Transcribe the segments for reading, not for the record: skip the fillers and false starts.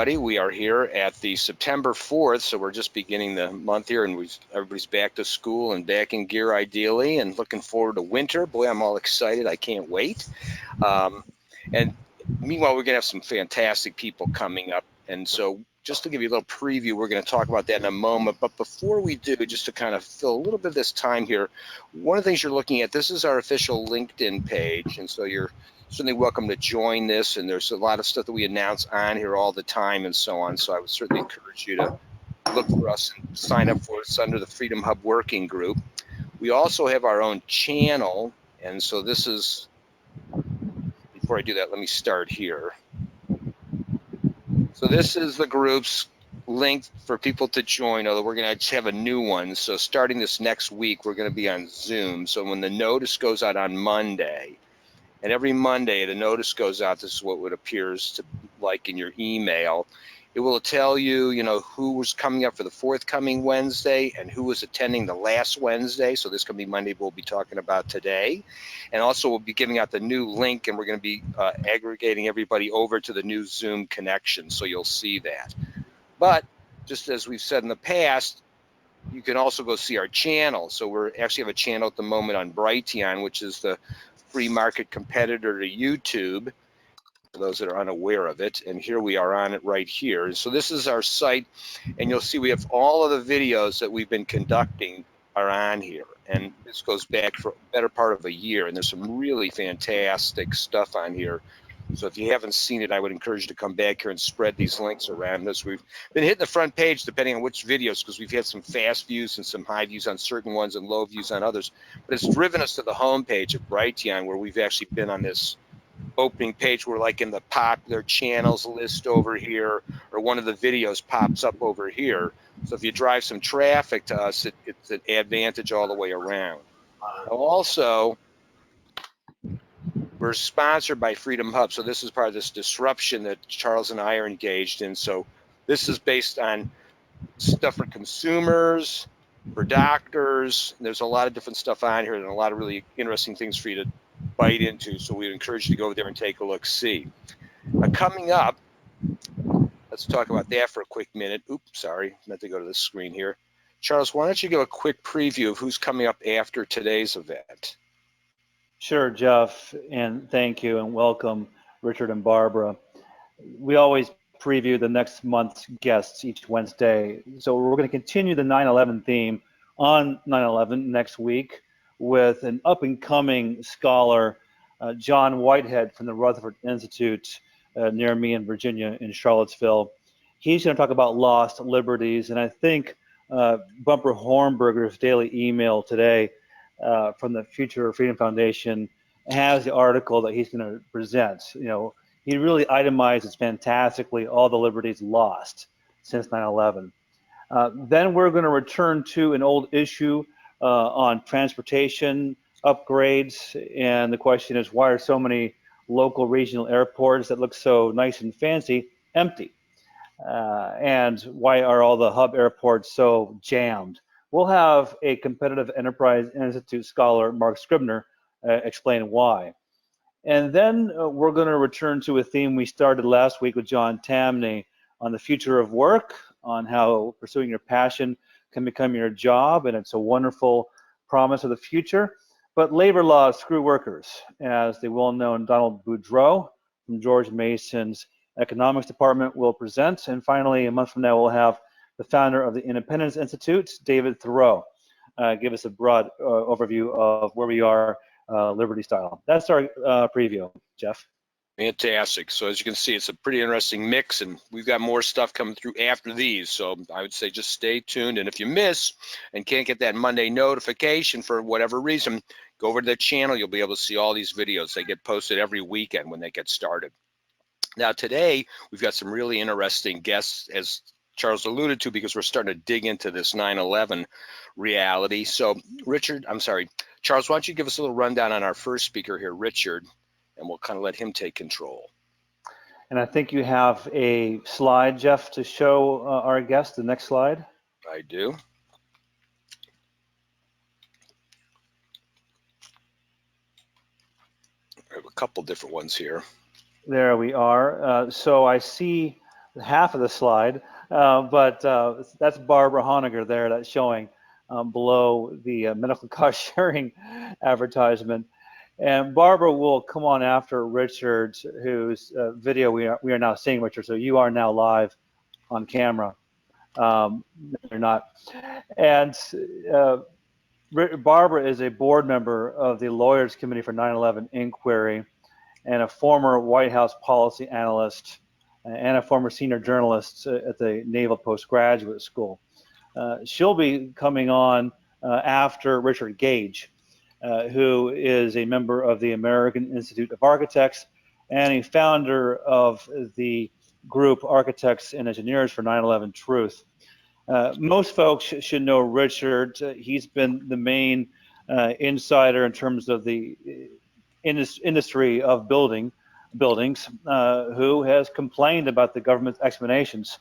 everybody. We are here at the September 4th, so we're just beginning the month here, and everybody's back to school and back in gear ideally, and looking forward to winter. Boy, I'm all excited. I can't wait. And meanwhile, we're going to have some fantastic people coming up. And so just to give you a little preview, we're going to talk about that in a moment. But before we do, just to kind of fill a little bit of this time here, one of the things you're looking at, this is our official LinkedIn page. And so you're certainly welcome to join this, and there's a lot of stuff that we announce on here all the time and so on. So I would certainly encourage you to look for us and sign up for us under the Freedom Hub Working Group. We also have our own channel, and so this is, before I do that, let me start here. So this is the group's link for people to join, although we're going to have a new one. So starting this next week, we're going to be on Zoom. So when the notice goes out on Monday, and every Monday the notice goes out, this is what it appears to like in your email. It will tell you, who was coming up for the forthcoming Wednesday and who was attending the last Wednesday. So this coming Monday we'll be talking about today. And also we'll be giving out the new link, and we're going to be aggregating everybody over to the new Zoom connection. So you'll see that. But just as we've said in the past, you can also go see our channel. So we actually have a channel at the moment on Brighteon, which is the free market competitor to YouTube, for those that are unaware of it. And here we are on it right here. So this is our site, and you'll see we have all of the videos that we've been conducting are on here. And this goes back for a better part of a year, and there's some really fantastic stuff on here. So if you haven't seen it, I would encourage you to come back here and spread these links around us. We've been hitting the front page depending on which videos, because we've had some fast views and some high views on certain ones and low views on others. But it's driven us to the home page of Brighteon, where we've actually been on this opening page. We're like in the popular channels list over here, or one of the videos pops up over here. So if you drive some traffic to us, it's an advantage all the way around. Now also, we're sponsored by Freedom Hub, so this is part of this disruption that Charles and I are engaged in. So this is based on stuff for consumers, for doctors. There's a lot of different stuff on here and a lot of really interesting things for you to bite into. So we'd encourage you to go there and take a look, see. Coming up, let's talk about that for a quick minute. Oops, sorry, meant to go to the screen here. Charles, why don't you give a quick preview of who's coming up after today's event? Sure, Jeff, and thank you, and welcome, Richard and Barbara. We always preview the next month's guests each Wednesday, so we're going to continue the 9/11 theme on 9/11 next week with an up-and-coming scholar, John Whitehead from the Rutherford Institute near me in Virginia, in Charlottesville. He's going to talk about lost liberties, and I think Bumper Hornberger's daily email today from the Future of Freedom Foundation has the article that he's going to present. He really itemizes fantastically all the liberties lost since 9/11. Then we're going to return to an old issue on transportation upgrades, and the question is, why are so many local regional airports that look so nice and fancy empty? And why are all the hub airports so jammed? We'll have a Competitive Enterprise Institute scholar, Mark Scribner, explain why. And then we're going to return to a theme we started last week with John Tamney on the future of work, on how pursuing your passion can become your job, and it's a wonderful promise of the future. But labor laws screw workers, as the well-known Donald Boudreaux from George Mason's Economics Department will present. And finally, a month from now, we'll have the founder of the Independence Institute, David Thoreau, give us a broad overview of where we are Liberty style. That's our preview, Jeff. Fantastic. So as you can see, it's a pretty interesting mix, and we've got more stuff coming through after these. So I would say just stay tuned. And if you miss and can't get that Monday notification for whatever reason, go over to the channel. You'll be able to see all these videos. They get posted every weekend when they get started. Now today, we've got some really interesting guests, as Charles alluded to, because we're starting to dig into this 9/11 reality. So Charles, why don't you give us a little rundown on our first speaker here, Richard, and we'll kind of let him take control. And I think you have a slide, Jeff, to show our guest. The next slide. I do. I have a couple different ones here. There we are. So I see half of the slide, but that's Barbara Honegger there. That's showing below the medical cost sharing advertisement. And Barbara will come on after Richard, whose video we are now seeing, Richard. So you are now live on camera. You're not. And Barbara is a board member of the Lawyers Committee for 9/11 Inquiry and a former White House policy analyst and a former senior journalist at the Naval Postgraduate School. She'll be coming on after Richard Gage, who is a member of the American Institute of Architects and a founder of the group Architects and Engineers for 9/11 Truth. Most folks should know Richard. He's been the main insider in terms of the industry of buildings, who has complained about the government's explanations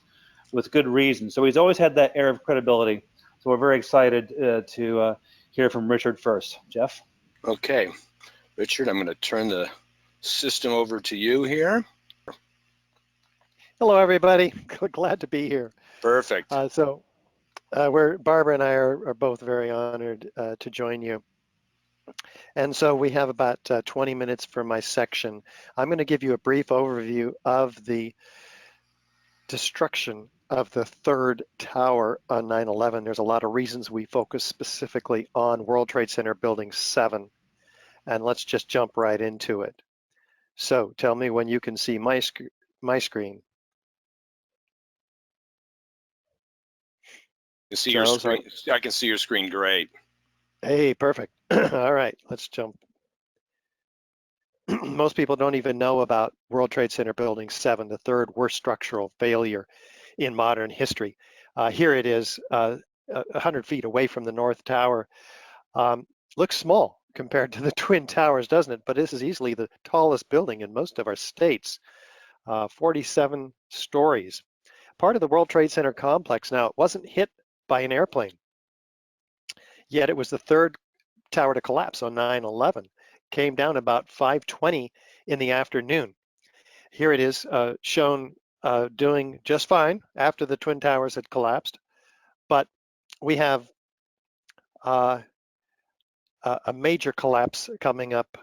with good reason. So he's always had that air of credibility. So we're very excited to hear from Richard first. Jeff? Okay, Richard, I'm going to turn the system over to you here. Hello, everybody. Glad to be here. Perfect. Barbara and I are both very honored to join you. And so we have about 20 minutes for my section. I'm going to give you a brief overview of the destruction of the third tower on 9/11. There's a lot of reasons we focus specifically on World Trade Center Building 7. And let's just jump right into it. So tell me when you can see my screen. You see your screen? I can see your screen great. Hey, perfect. All right, let's jump. Most people don't even know about World Trade Center Building 7, the third worst structural failure in modern history. Here it is, 100 feet away from the North Tower. Looks small compared to the Twin Towers, doesn't it? But this is easily the tallest building in most of our states, 47 stories. Part of the World Trade Center complex. Now, it wasn't hit by an airplane, yet it was the third tower to collapse on 9/11. Came down about 5:20 in the afternoon. Here it is shown doing just fine after the Twin Towers had collapsed, but we have a major collapse coming up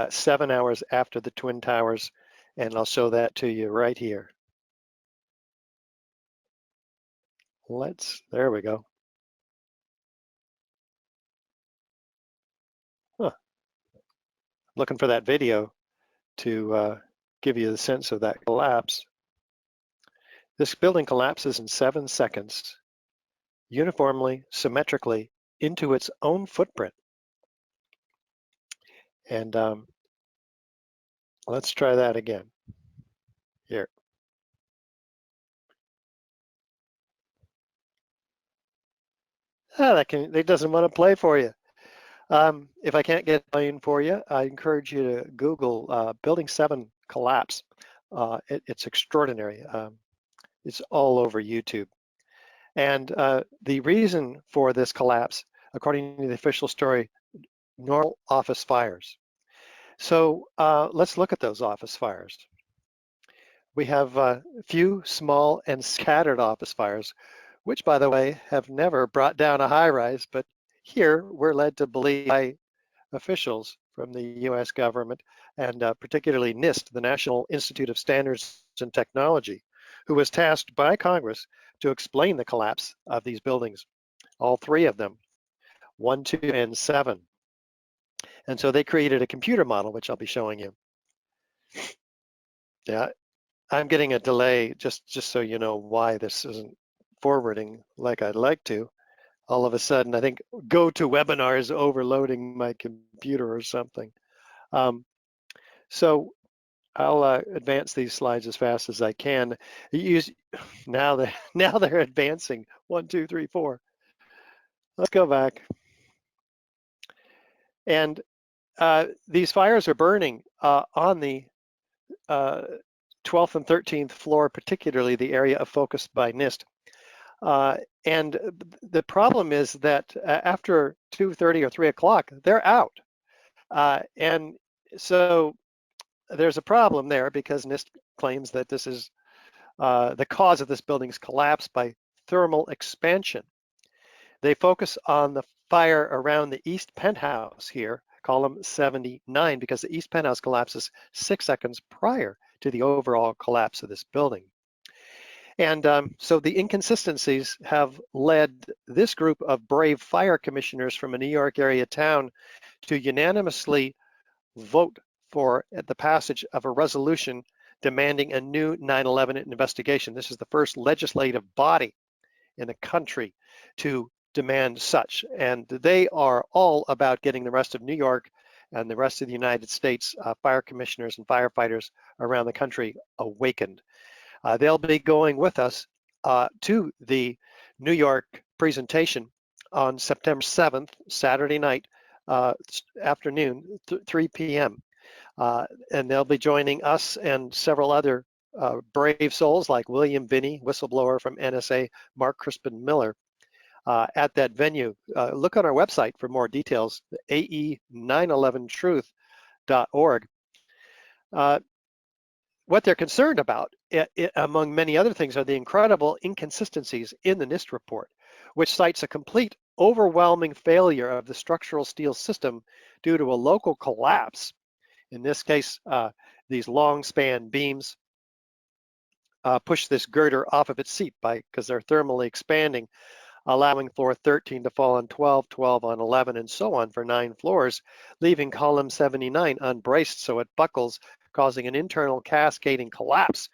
7 hours after the Twin Towers, and I'll show that to you right here. There we go. Huh. Looking for that video to give you the sense of that collapse. This building collapses in 7 seconds, uniformly, symmetrically, into its own footprint. And let's try that again. Here. It doesn't want to play for you. If I can't get playing for you, I encourage you to Google Building 7 collapse. It's extraordinary. It's all over YouTube. And the reason for this collapse, according to the official story, normal office fires. So let's look at those office fires. We have a few small and scattered office fires, which, by the way, have never brought down a high-rise, but here we're led to believe by officials from the U.S. government and particularly NIST, the National Institute of Standards and Technology, who was tasked by Congress to explain the collapse of these buildings, all 3 of them, 1, 2, and 7. And so they created a computer model, which I'll be showing you. Yeah, I'm getting a delay, just so you know why this isn't forwarding like I'd like to. All of a sudden, I think GoToWebinar is overloading my computer or something. So I'll advance these slides as fast as I can. Now they're advancing. 1, 2, 3, 4. Let's go back. And these fires are burning on the 12th and 13th floor, particularly the area of focus by NIST. And the problem is that after 2:30 or 3 o'clock, they're out. And so there's a problem there because NIST claims that this is the cause of this building's collapse by thermal expansion. They focus on the fire around the east penthouse here, column 79, because the east penthouse collapses 6 seconds prior to the overall collapse of this building. And so the inconsistencies have led this group of brave fire commissioners from a New York area town to unanimously vote for the passage of a resolution demanding a new 9/11 investigation. This is the first legislative body in the country to demand such. And they are all about getting the rest of New York and the rest of the United States fire commissioners and firefighters around the country awakened. They'll be going with us to the New York presentation on September 7th, Saturday night, afternoon, 3 p.m. And they'll be joining us and several other brave souls like William Binney, whistleblower from NSA, Mark Crispin Miller, at that venue. Look on our website for more details, ae911truth.org. What they're concerned about, among many other things, are the incredible inconsistencies in the NIST report, which cites a complete overwhelming failure of the structural steel system due to a local collapse. In this case, these long span beams push this girder off of its seat because they're thermally expanding, allowing floor 13 to fall on 12, 12 on 11, and so on for 9 floors, leaving column 79 unbraced so it buckles, causing an internal cascading collapse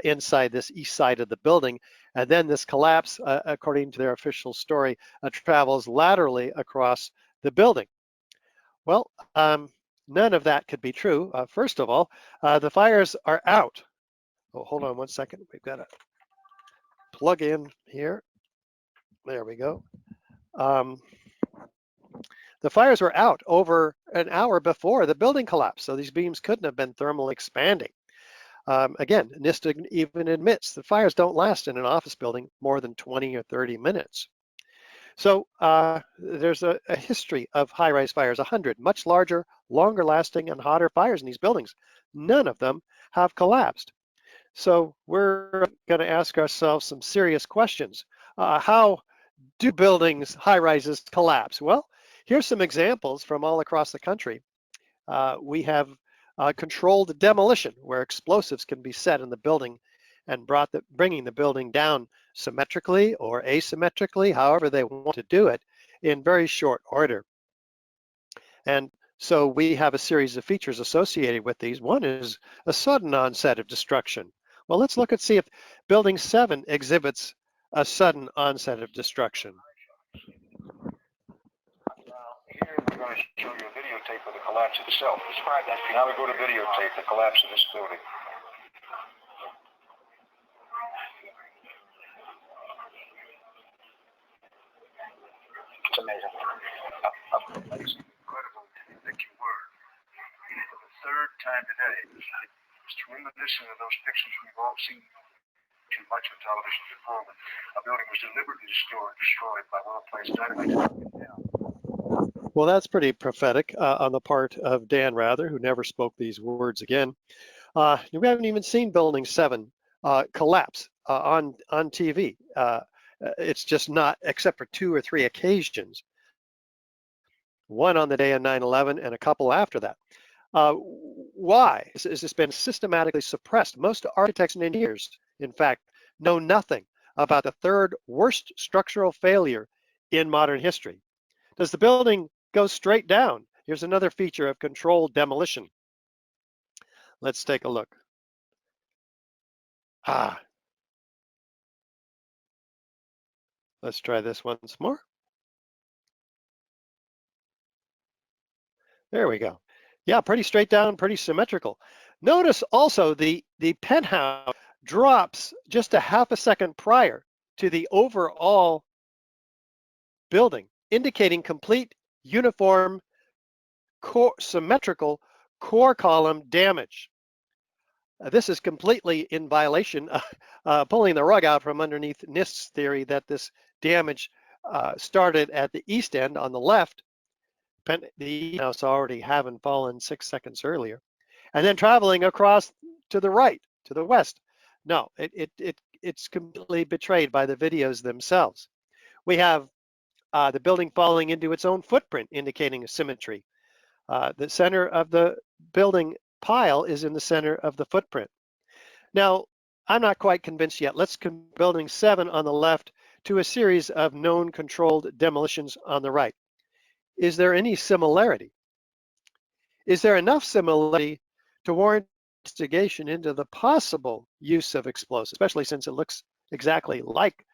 inside this east side of the building. And then this collapse, according to their official story, travels laterally across the building. Well, none of that could be true. First of all, the fires are out. Oh, hold on one second. We've got to plug in here. There we go. The fires were out over an hour before the building collapsed, so these beams couldn't have been thermally expanding. Again, NIST even admits that fires don't last in an office building more than 20 or 30 minutes. So there's a history of high-rise fires, 100 much larger, longer lasting, and hotter fires in these buildings. None of them have collapsed. So we're going to ask ourselves some serious questions. How do buildings, high-rises, collapse? Well, here's some examples from all across the country. We have controlled demolition, where explosives can be set in the building and bringing the building down symmetrically or asymmetrically, however they want to do it, in very short order. And so we have a series of features associated with these. One is a sudden onset of destruction. Well, let's look and see if Building 7 exhibits a sudden onset of destruction. Here we're going to show you a videotape of the collapse itself. Describe that. Now we go to videotape the collapse of this building. It's amazing. Amazing, incredible that you were. For the third time today, it's reminiscent of those pictures we've all seen too much on television before, when a building was deliberately destroyed by well-placed dynamite. Well, that's pretty prophetic on the part of Dan Rather, who never spoke these words again. We haven't even seen Building 7 collapse on TV. It's just not, except for 2 or 3 occasions. One on the day of 9/11 and a couple after that. Why? Has this been systematically suppressed? Most architects and engineers, in fact, know nothing about the third worst structural failure in modern history. Does the building go straight down? Here's another feature of controlled demolition. Let's take a look. Let's try this once more. There we go. Yeah, pretty straight down, pretty symmetrical. Notice also the penthouse drops just a half a second prior to the overall building, indicating complete uniform symmetrical core column damage. This is completely in violation, pulling the rug out from underneath NIST's theory that this damage started at the east end on the left, the house already having fallen 6 seconds earlier, and then traveling across to the right, to the west, No, it's completely betrayed by the videos themselves. We have the building falling into its own footprint, indicating asymmetry. The center of the building pile is in the center of the footprint. Now, I'm not quite convinced yet. Let's compare building 7 on the left to a series of known controlled demolitions on the right. Is there any similarity? Is there enough similarity to warrant investigation into the possible use of explosives, especially since it looks exactly like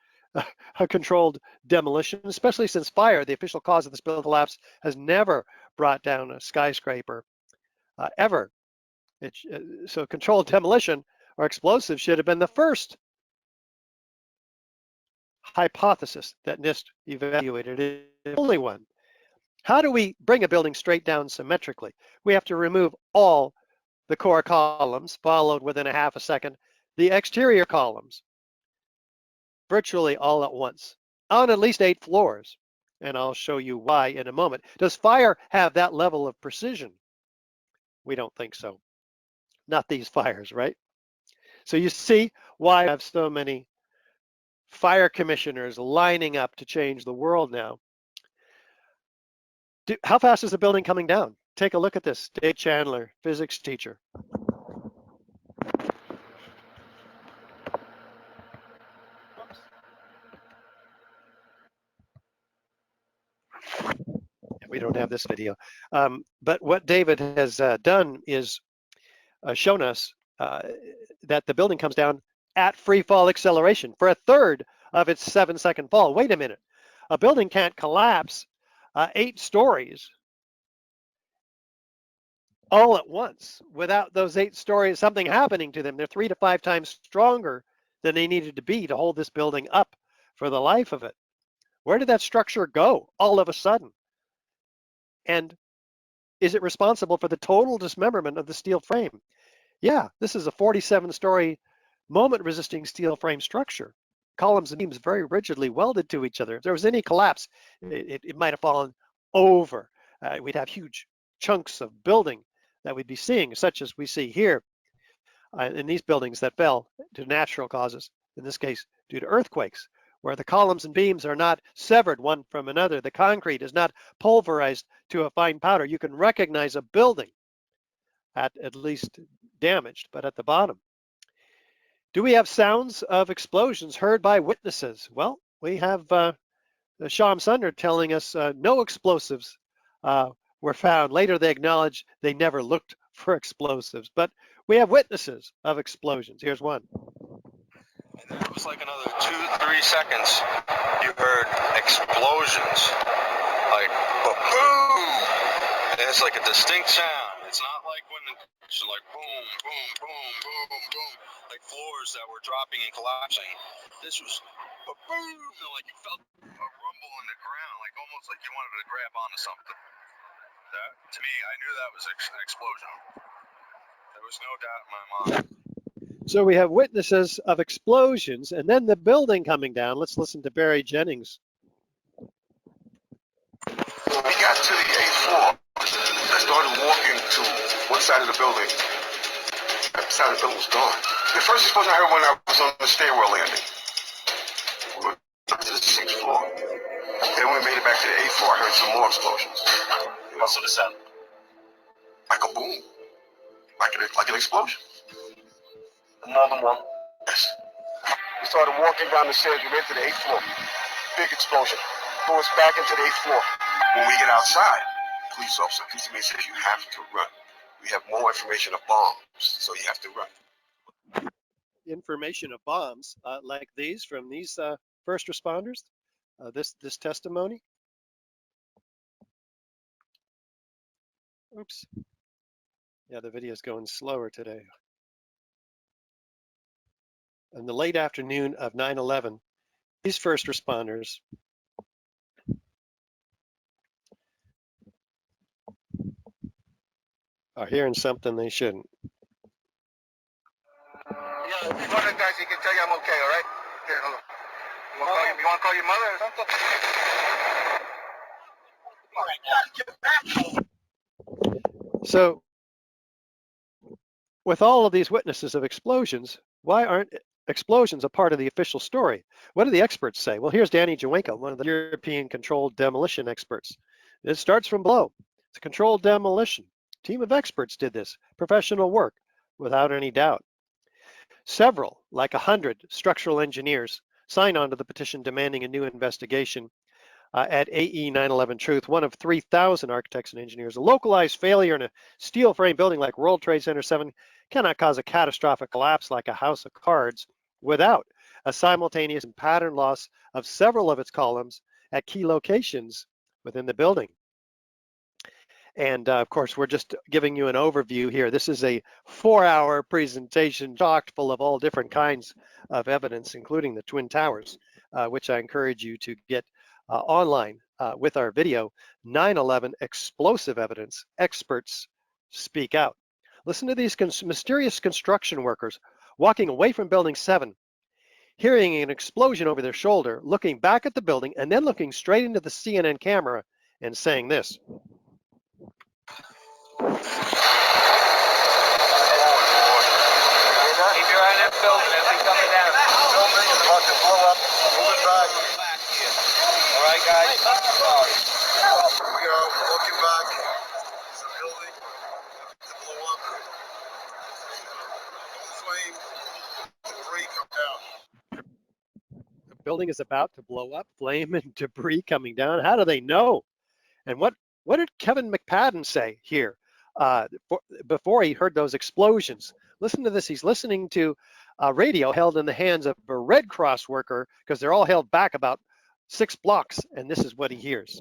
a controlled demolition, especially since fire, the official cause of this building collapse, has never brought down a skyscraper ever. So controlled demolition or explosives should have been the first hypothesis that NIST evaluated. It's the only one. How do we bring a building straight down symmetrically? We have to remove all the core columns, followed within a half a second the exterior columns, virtually all at once, on at least 8 floors. And I'll show you why in a moment. Does fire have that level of precision? We don't think so. Not these fires, right? So you see why I have so many fire commissioners lining up to change the world now. How fast is the building coming down? Take a look at this. Dave Chandler, physics teacher. We don't have this video. But what David has done is shown us that the building comes down at free fall acceleration for a third of its 7-second fall. Wait a minute. A building can't collapse 8 stories all at once without those 8 stories, something happening to them. They're 3 to 5 times stronger than they needed to be to hold this building up for the life of it. Where did that structure go all of a sudden? And is it responsible for the total dismemberment of the steel frame? Yeah, this is a 47-story moment-resisting steel frame structure. Columns and beams very rigidly welded to each other. If there was any collapse, it might have fallen over. We'd have huge chunks of building that we'd be seeing, such as we see here in these buildings that fell to natural causes, in this case due to earthquakes, where the columns and beams are not severed one from another. The concrete is not pulverized to a fine powder. You can recognize a building at least damaged, but at the bottom. Do we have sounds of explosions heard by witnesses? Well, we have Sham Sunder telling us no explosives were found. Later, they acknowledged they never looked for explosives, but we have witnesses of explosions. Here's one. And then it was like another 2-3 seconds. You heard explosions, like boom, and it's like a distinct sound. It's not like when it's like boom, boom, boom, boom, boom, like floors that were dropping and collapsing. This was boom, like you felt a rumble in the ground, like almost like you wanted to grab onto something. That, to me, I knew that was an explosion. There was no doubt in my mind. So we have witnesses of explosions and then the building coming down. Let's listen to Barry Jennings. When we got to the 8th floor, I started walking to one side of the building. That side of the building was gone. The first explosion I heard when I was on the stairwell landing. We went up to the 6th floor. Then when we made it back to the 8th floor, I heard some more explosions. What sort of sound? Like a boom. Like an explosion. Another one. Yes. We started walking down the stairs. We went to the 8th floor. Big explosion. Threw us back into the 8th floor. When we get outside, police officer comes to me and says, you have to run. We have more information of bombs, so you have to run. Information of bombs like these from these first responders, this testimony. Oops. Yeah, the video is going slower today. In the late afternoon of 9/11, these first responders are hearing something they shouldn't. Yeah, if one of the guys, he can tell you I'm okay, all right? Here, hold on. You want to call your mother or something? So, with all of these witnesses of explosions, Why aren't explosions a part of the official story? What do the experts say? Well, here's Danny Jawenko, one of the European controlled demolition experts. It starts from below. It's a controlled demolition. Team of experts did this. Professional work, without any doubt. Several, like 100 structural engineers, signed on to the petition demanding a new investigation at AE 9/11 Truth, one of 3,000 architects and engineers. A localized failure in a steel frame building like World Trade Center 7 cannot cause a catastrophic collapse like a house of cards without a simultaneous and pattern loss of several of its columns at key locations within the building. And of course, we're just giving you an overview here. This is a 4-hour presentation chock full of all different kinds of evidence, including the Twin Towers, which I encourage you to get online with our video, 9/11 Explosive Evidence, Experts Speak Out. Listen to these mysterious construction workers walking away from Building 7, hearing an explosion over their shoulder, looking back at the building, and then looking straight into the CNN camera and saying this. Keep your eye on that building, it'll be coming down. Building is about to blow up, moving back. All right, guys. Here we go, looking back. It's a building to blow up. Flame, debris come down. The building is about to blow up, flame and debris coming down. How do they know? And what did Kevin McPadden say here before he heard those explosions? Listen to this. He's listening to a radio held in the hands of a Red Cross worker because they're all held back about 6 blocks, and this is what he hears. He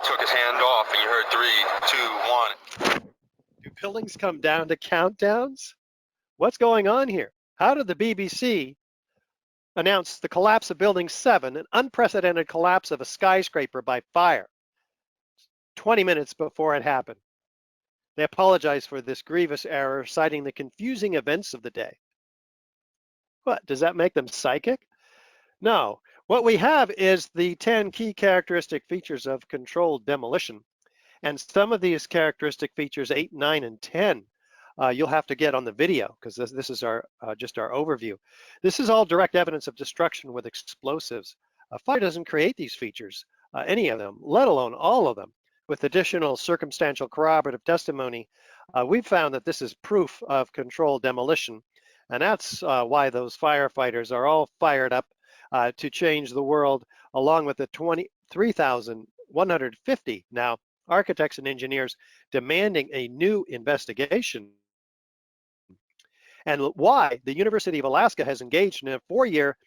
took his hand off, and you heard 3, 2, 1. Do buildings come down to countdowns? What's going on here? How did the BBC announce the collapse of Building 7, an unprecedented collapse of a skyscraper by fire, 20 minutes before it happened? They apologize for this grievous error, citing the confusing events of the day. What, does that make them psychic? No. What we have is the 10 key characteristic features of controlled demolition. And some of these characteristic features, 8, 9, and 10, you'll have to get on the video because this is our just our overview. This is all direct evidence of destruction with explosives. Fire doesn't create these features, any of them, let alone all of them. With additional circumstantial corroborative testimony, we've found that this is proof of controlled demolition. And that's why those firefighters are all fired up to change the world, along with the 23,150 now architects and engineers demanding a new investigation. And why the University of Alaska has engaged in a 4-year,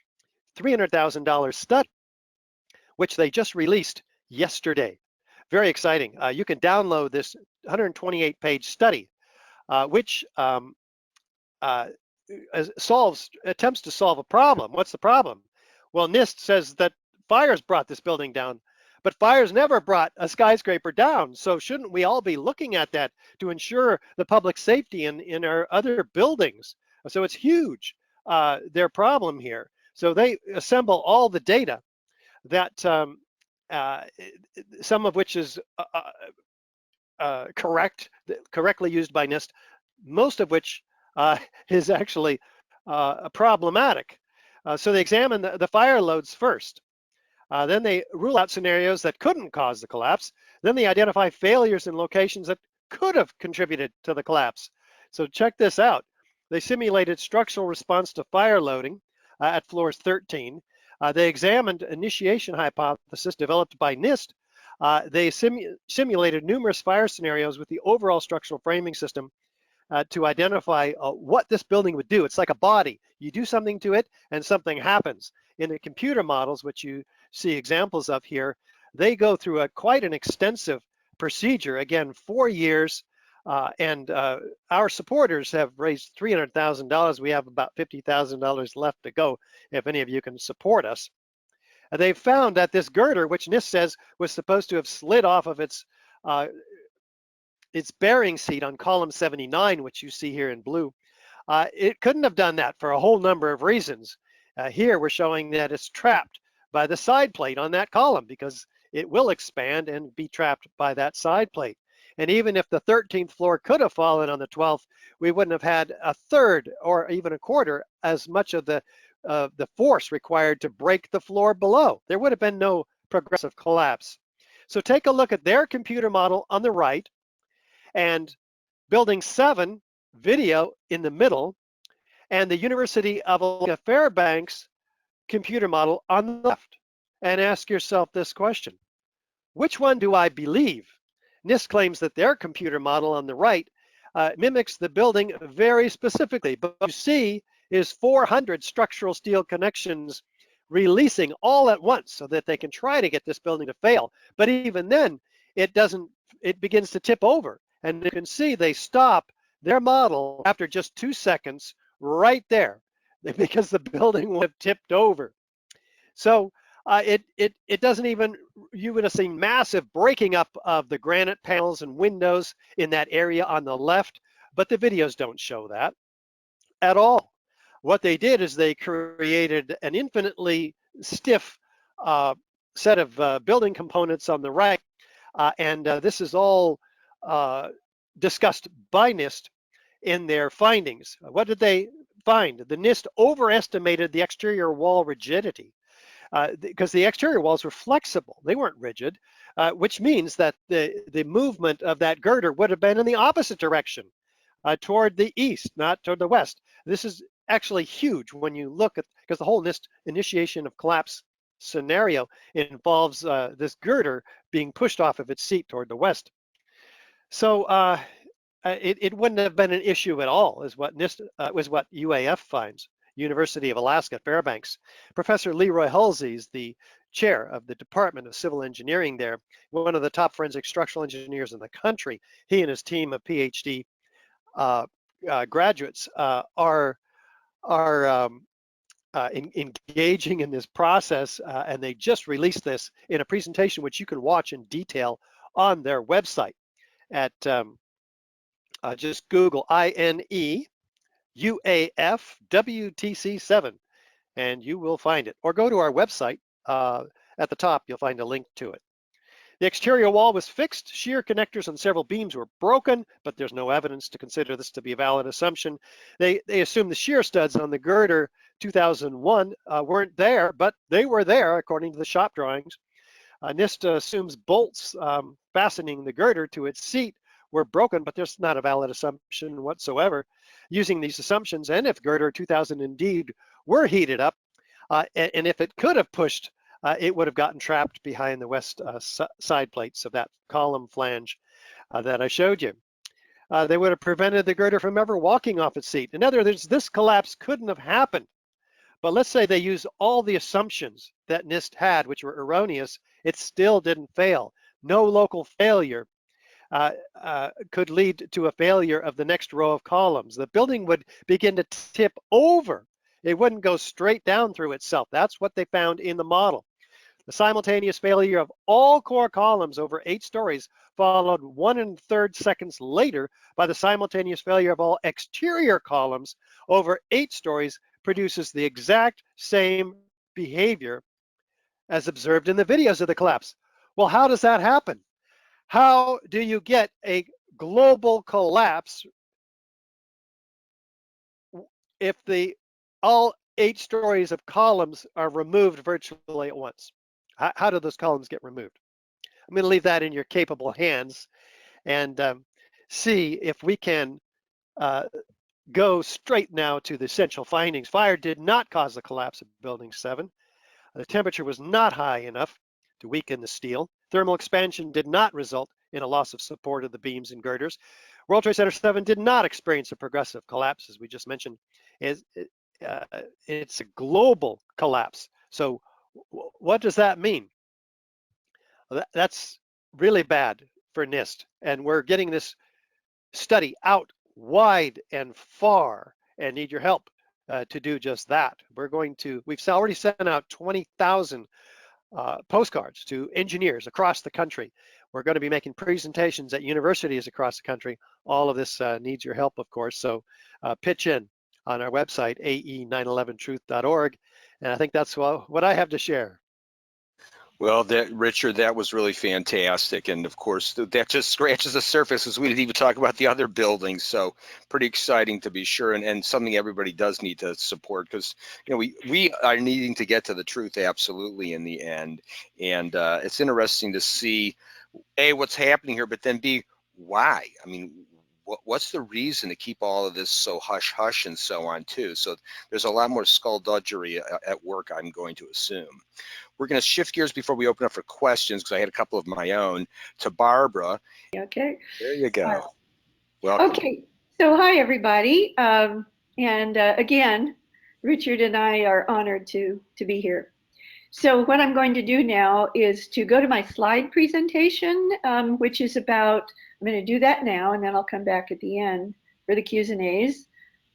$300,000 study, which they just released yesterday. Very exciting. You can download this 128-page study, which attempts to solve a problem. What's the problem? Well, NIST says that fires brought this building down, but fires never brought a skyscraper down. So shouldn't we all be looking at that to ensure the public safety in our other buildings? So it's huge, their problem here. So they assemble all the data that some of which is correctly used by NIST, most of which is actually problematic. So they examine the fire loads first. Then they rule out scenarios that couldn't cause the collapse. Then they identify failures in locations that could have contributed to the collapse. So check this out. They simulated structural response to fire loading at floors 13. They examined initiation hypothesis developed by NIST. They simulated numerous fire scenarios with the overall structural framing system to identify what this building would do. It's like a body. You do something to it and something happens. In the computer models, which you see examples of here, they go through quite an extensive procedure. Again, 4 years, and our supporters have raised $300,000. We have about $50,000 left to go if any of you can support us. They've found that this girder, which NIST says was supposed to have slid off of its bearing seat on column 79, which you see here in blue, it couldn't have done that for a whole number of reasons. Here we're showing that it's trapped by the side plate on that column because it will expand and be trapped by that side plate. And even if the 13th floor could have fallen on the 12th, we wouldn't have had a third or even a quarter as much of the force required to break the floor below. There would have been no progressive collapse. So take a look at their computer model on the right and Building 7 video in the middle, and the University of Alaska Fairbanks computer model on the left. And ask yourself this question: which one do I believe? NIST claims that their computer model on the right mimics the building very specifically, but what you see is 400 structural steel connections releasing all at once so that they can try to get this building to fail. But even then, it begins to tip over. And you can see they stop their model after just 2 seconds right there because the building would have tipped over. So it doesn't even, you would have seen massive breaking up of the granite panels and windows in that area on the left, but the videos don't show that at all. What they did is they created an infinitely stiff set of building components on the right, and this is all discussed by NIST in their findings. What did they find? The NIST overestimated the exterior wall rigidity because the exterior walls were flexible. They weren't rigid, which means that the movement of that girder would have been in the opposite direction, toward the east, not toward the west. This is actually huge when you look at, because the whole NIST initiation of collapse scenario involves this girder being pushed off of its seat toward the west. So it wouldn't have been an issue at all, is what NIST was what UAF finds. University of Alaska Fairbanks. Professor Leroy Hulsey is the chair of the Department of Civil Engineering there, one of the top forensic structural engineers in the country. He and his team of PhD graduates are engaging in this process, and they just released this in a presentation which you can watch in detail on their website at just Google INE UAF WTC7 and you will find it, or go to our website. At the top you'll find a link to it. The exterior wall was fixed. Shear connectors on several beams were broken, but there's no evidence to consider this to be a valid assumption. They assume the shear studs on the girder 2001 weren't there, but they were there according to the shop drawings. NIST assumes bolts fastening the girder to its seat were broken, but there's not a valid assumption whatsoever. Using these assumptions, and if girder 2000 indeed were heated up, and if it could have pushed, it would have gotten trapped behind the west side plates of that column flange that I showed you. They would have prevented the girder from ever walking off its seat. In other words, this collapse couldn't have happened. But let's say they use all the assumptions that NIST had, which were erroneous, it still didn't fail. No local failure could lead to a failure of the next row of columns. The building would begin to tip over. It wouldn't go straight down through itself. That's what they found in the model. The simultaneous failure of all core columns over 8 stories followed 1 1/3 seconds later by the simultaneous failure of all exterior columns over 8 stories produces the exact same behavior as observed in the videos of the collapse. Well, how does that happen? How do you get a global collapse if all 8 stories of columns are removed virtually at once? How do those columns get removed? I'm going to leave that in your capable hands and see if we can go straight now to the essential findings. Fire did not cause the collapse of Building 7. The temperature was not high enough to weaken the steel. Thermal expansion did not result in a loss of support of the beams and girders. World Trade Center 7 did not experience a progressive collapse, as we just mentioned. It's a global collapse. So what does that mean? That's really bad for NIST. And we're getting this study out wide and far and need your help to do just that. We've already sent out 20,000 postcards to engineers across the country. We're going to be making presentations at universities across the country. All of this needs your help, of course. So pitch in on our website, ae911truth.org. And I think that's what I have to share. Well, Richard, that was really fantastic. And of course, that just scratches the surface as we didn't even talk about the other buildings. So pretty exciting to be sure, and something everybody does need to support, because we are needing to get to the truth absolutely in the end. And it's interesting to see, A, what's happening here, but then B, why? I mean, what's the reason to keep all of this so hush-hush and so on too? So there's a lot more skullduggery at work, I'm going to assume. We're going to shift gears before we open up for questions, because I had a couple of my own, to Barbara. Okay. There you go. Welcome. Okay. So hi, everybody. Again, Richard and I are honored to be here. So what I'm going to do now is to go to my slide presentation, which is about, I'm going to do that now, and then I'll come back at the end for the Q's and A's.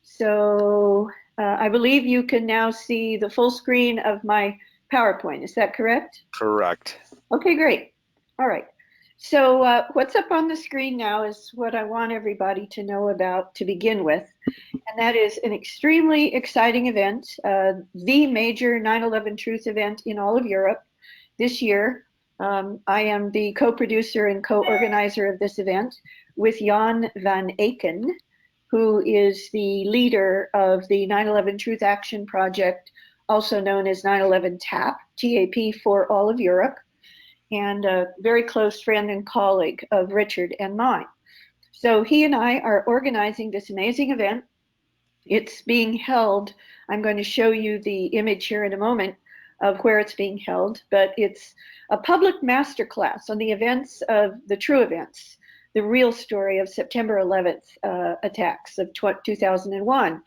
So I believe you can now see the full screen of my PowerPoint. Is that correct? Correct. Okay, great. All right. So what's up on the screen now is what I want everybody to know about to begin with. And that is an extremely exciting event, the major 9/11 Truth event in all of Europe this year. I am the co-producer and co-organizer of this event with Jan van Aken, who is the leader of the 9/11 Truth Action Project, also known as 9/11 TAP, TAP for all of Europe, and a very close friend and colleague of Richard and mine. So he and I are organizing this amazing event. It's being held, I'm going to show you the image here in a moment of where it's being held, but it's a public masterclass on the events of the true events, the real story of September 11th attacks of 2001.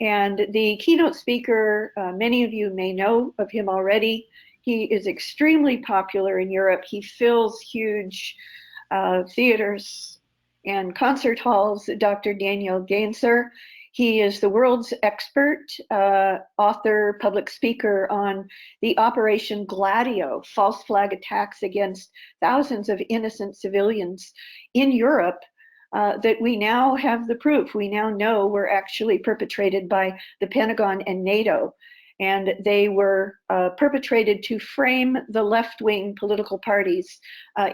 And the keynote speaker, many of you may know of him already. He is extremely popular in Europe. He fills huge theaters and concert halls, Dr. Daniel Gage-Architects. He is the world's expert author, public speaker on the Operation Gladio, false flag attacks against thousands of innocent civilians in Europe that we now have the proof. We now know were actually perpetrated by the Pentagon and NATO. And they were perpetrated to frame the left-wing political parties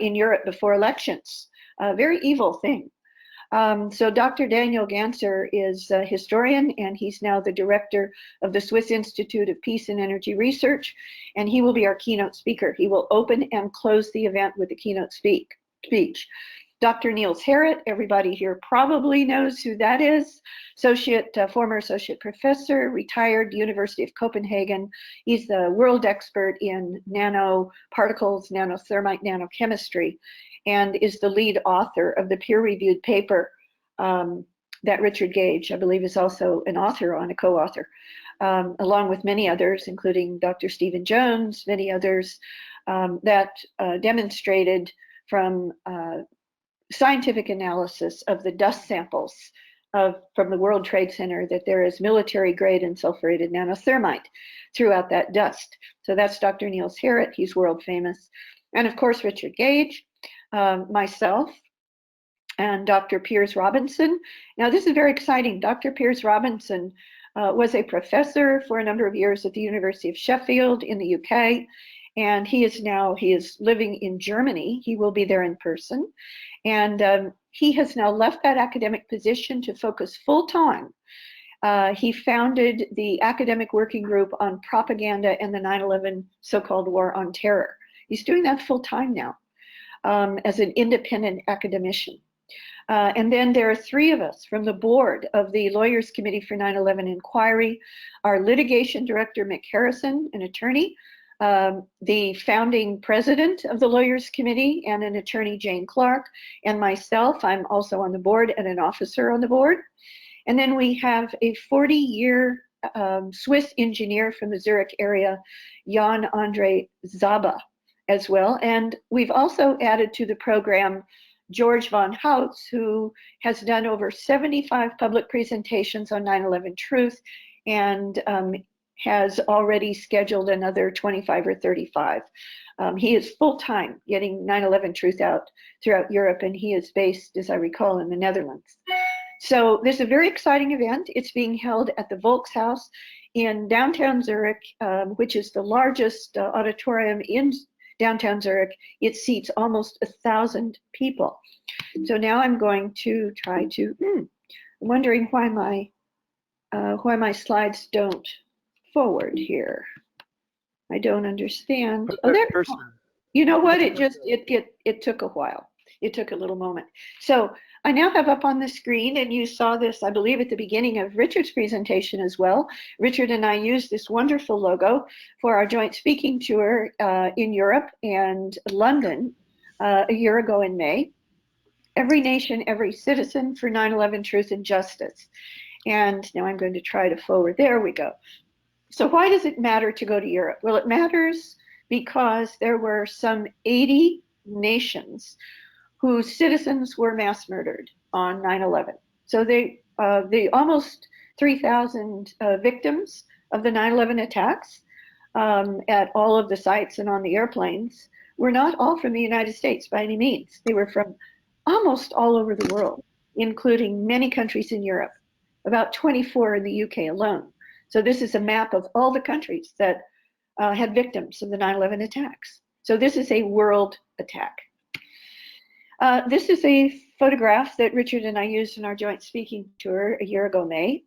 in Europe before elections. A very evil thing. So Dr. Daniel Gage-Architects is a historian, and he's now the director of the Swiss Institute of Peace and Energy Research, and he will be our keynote speaker. He will open and close the event with a keynote speech. Dr. Niels Harrit, everybody here probably knows who that is, former associate professor, retired University of Copenhagen. He's the world expert in nanoparticles, nanothermite, nanochemistry, and is the lead author of the peer-reviewed paper that Richard Gage, I believe, is also an author on, a co-author, along with many others, including Dr. Stephen Jones, many others, that demonstrated from scientific analysis of the dust samples from the World Trade Center that there is military-grade and sulfurated nanothermite throughout that dust. So that's Dr. Niels Harrit. He's world famous. And of course, Richard Gage, myself, and Dr. Piers Robinson. Now, this is very exciting. Dr. Piers Robinson was a professor for a number of years at the University of Sheffield in the UK. And he is living in Germany. He will be there in person. And he has now left that academic position to focus full time. He founded the academic working group on propaganda and the 9/11 so-called war on terror. He's doing that full time now as an independent academician. And then there are three of us from the board of the Lawyers Committee for 9/11 Inquiry, our litigation director, Mick Harrison, an attorney, the founding president of the Lawyers Committee and an attorney, Jane Clark, and myself. I'm also on the board and an officer on the board. And then we have a 40-year Swiss engineer from the Zurich area, Jan Andre Zaba, as well. And we've also added to the program George von Hautz, who has done over 75 public presentations on 9/11 Truth, and has already scheduled another 25 or 35. He is full-time getting 9/11 Truth out throughout Europe, and he is based, as I recall, in the Netherlands. So this is a very exciting event. It's being held at the Volkshaus in downtown Zurich, which is the largest auditorium downtown Zurich. It seats almost 1,000 people. So now I'm going to try to, I'm wondering why my slides don't forward here. I don't understand. Oh, there. You know what? It took a while. It took a little moment. So I now have up on the screen, and you saw this, I believe, at the beginning of Richard's presentation as well. Richard and I used this wonderful logo for our joint speaking tour in Europe and London a year ago in May. Every nation, every citizen for 9/11 truth and justice. And now I'm going to try to forward. There we go. So why does it matter to go to Europe? Well, it matters because there were some 80 nations whose citizens were mass murdered on 9/11. So the almost 3,000 victims of the 9/11 attacks at all of the sites and on the airplanes were not all from the United States by any means. They were from almost all over the world, including many countries in Europe, about 24 in the UK alone. So this is a map of all the countries that had victims of the 9/11 attacks. So this is a world attack. This is a photograph that Richard and I used in our joint speaking tour a year ago, May.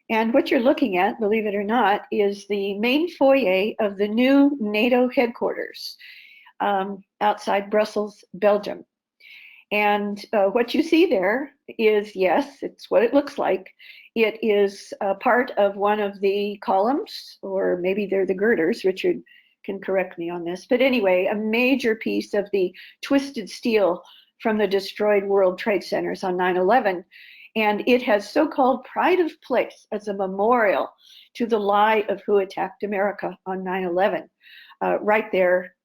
And what you're looking at, believe it or not, is the main foyer of the new NATO headquarters outside Brussels, Belgium. And what you see there is, yes, it's what it looks like. It is part of one of the columns, or maybe they're the girders. Richard can correct me on this. But anyway, a major piece of the twisted steel from the destroyed World Trade Centers on 9/11. And it has so-called pride of place as a memorial to the lie of who attacked America on 9/11, right there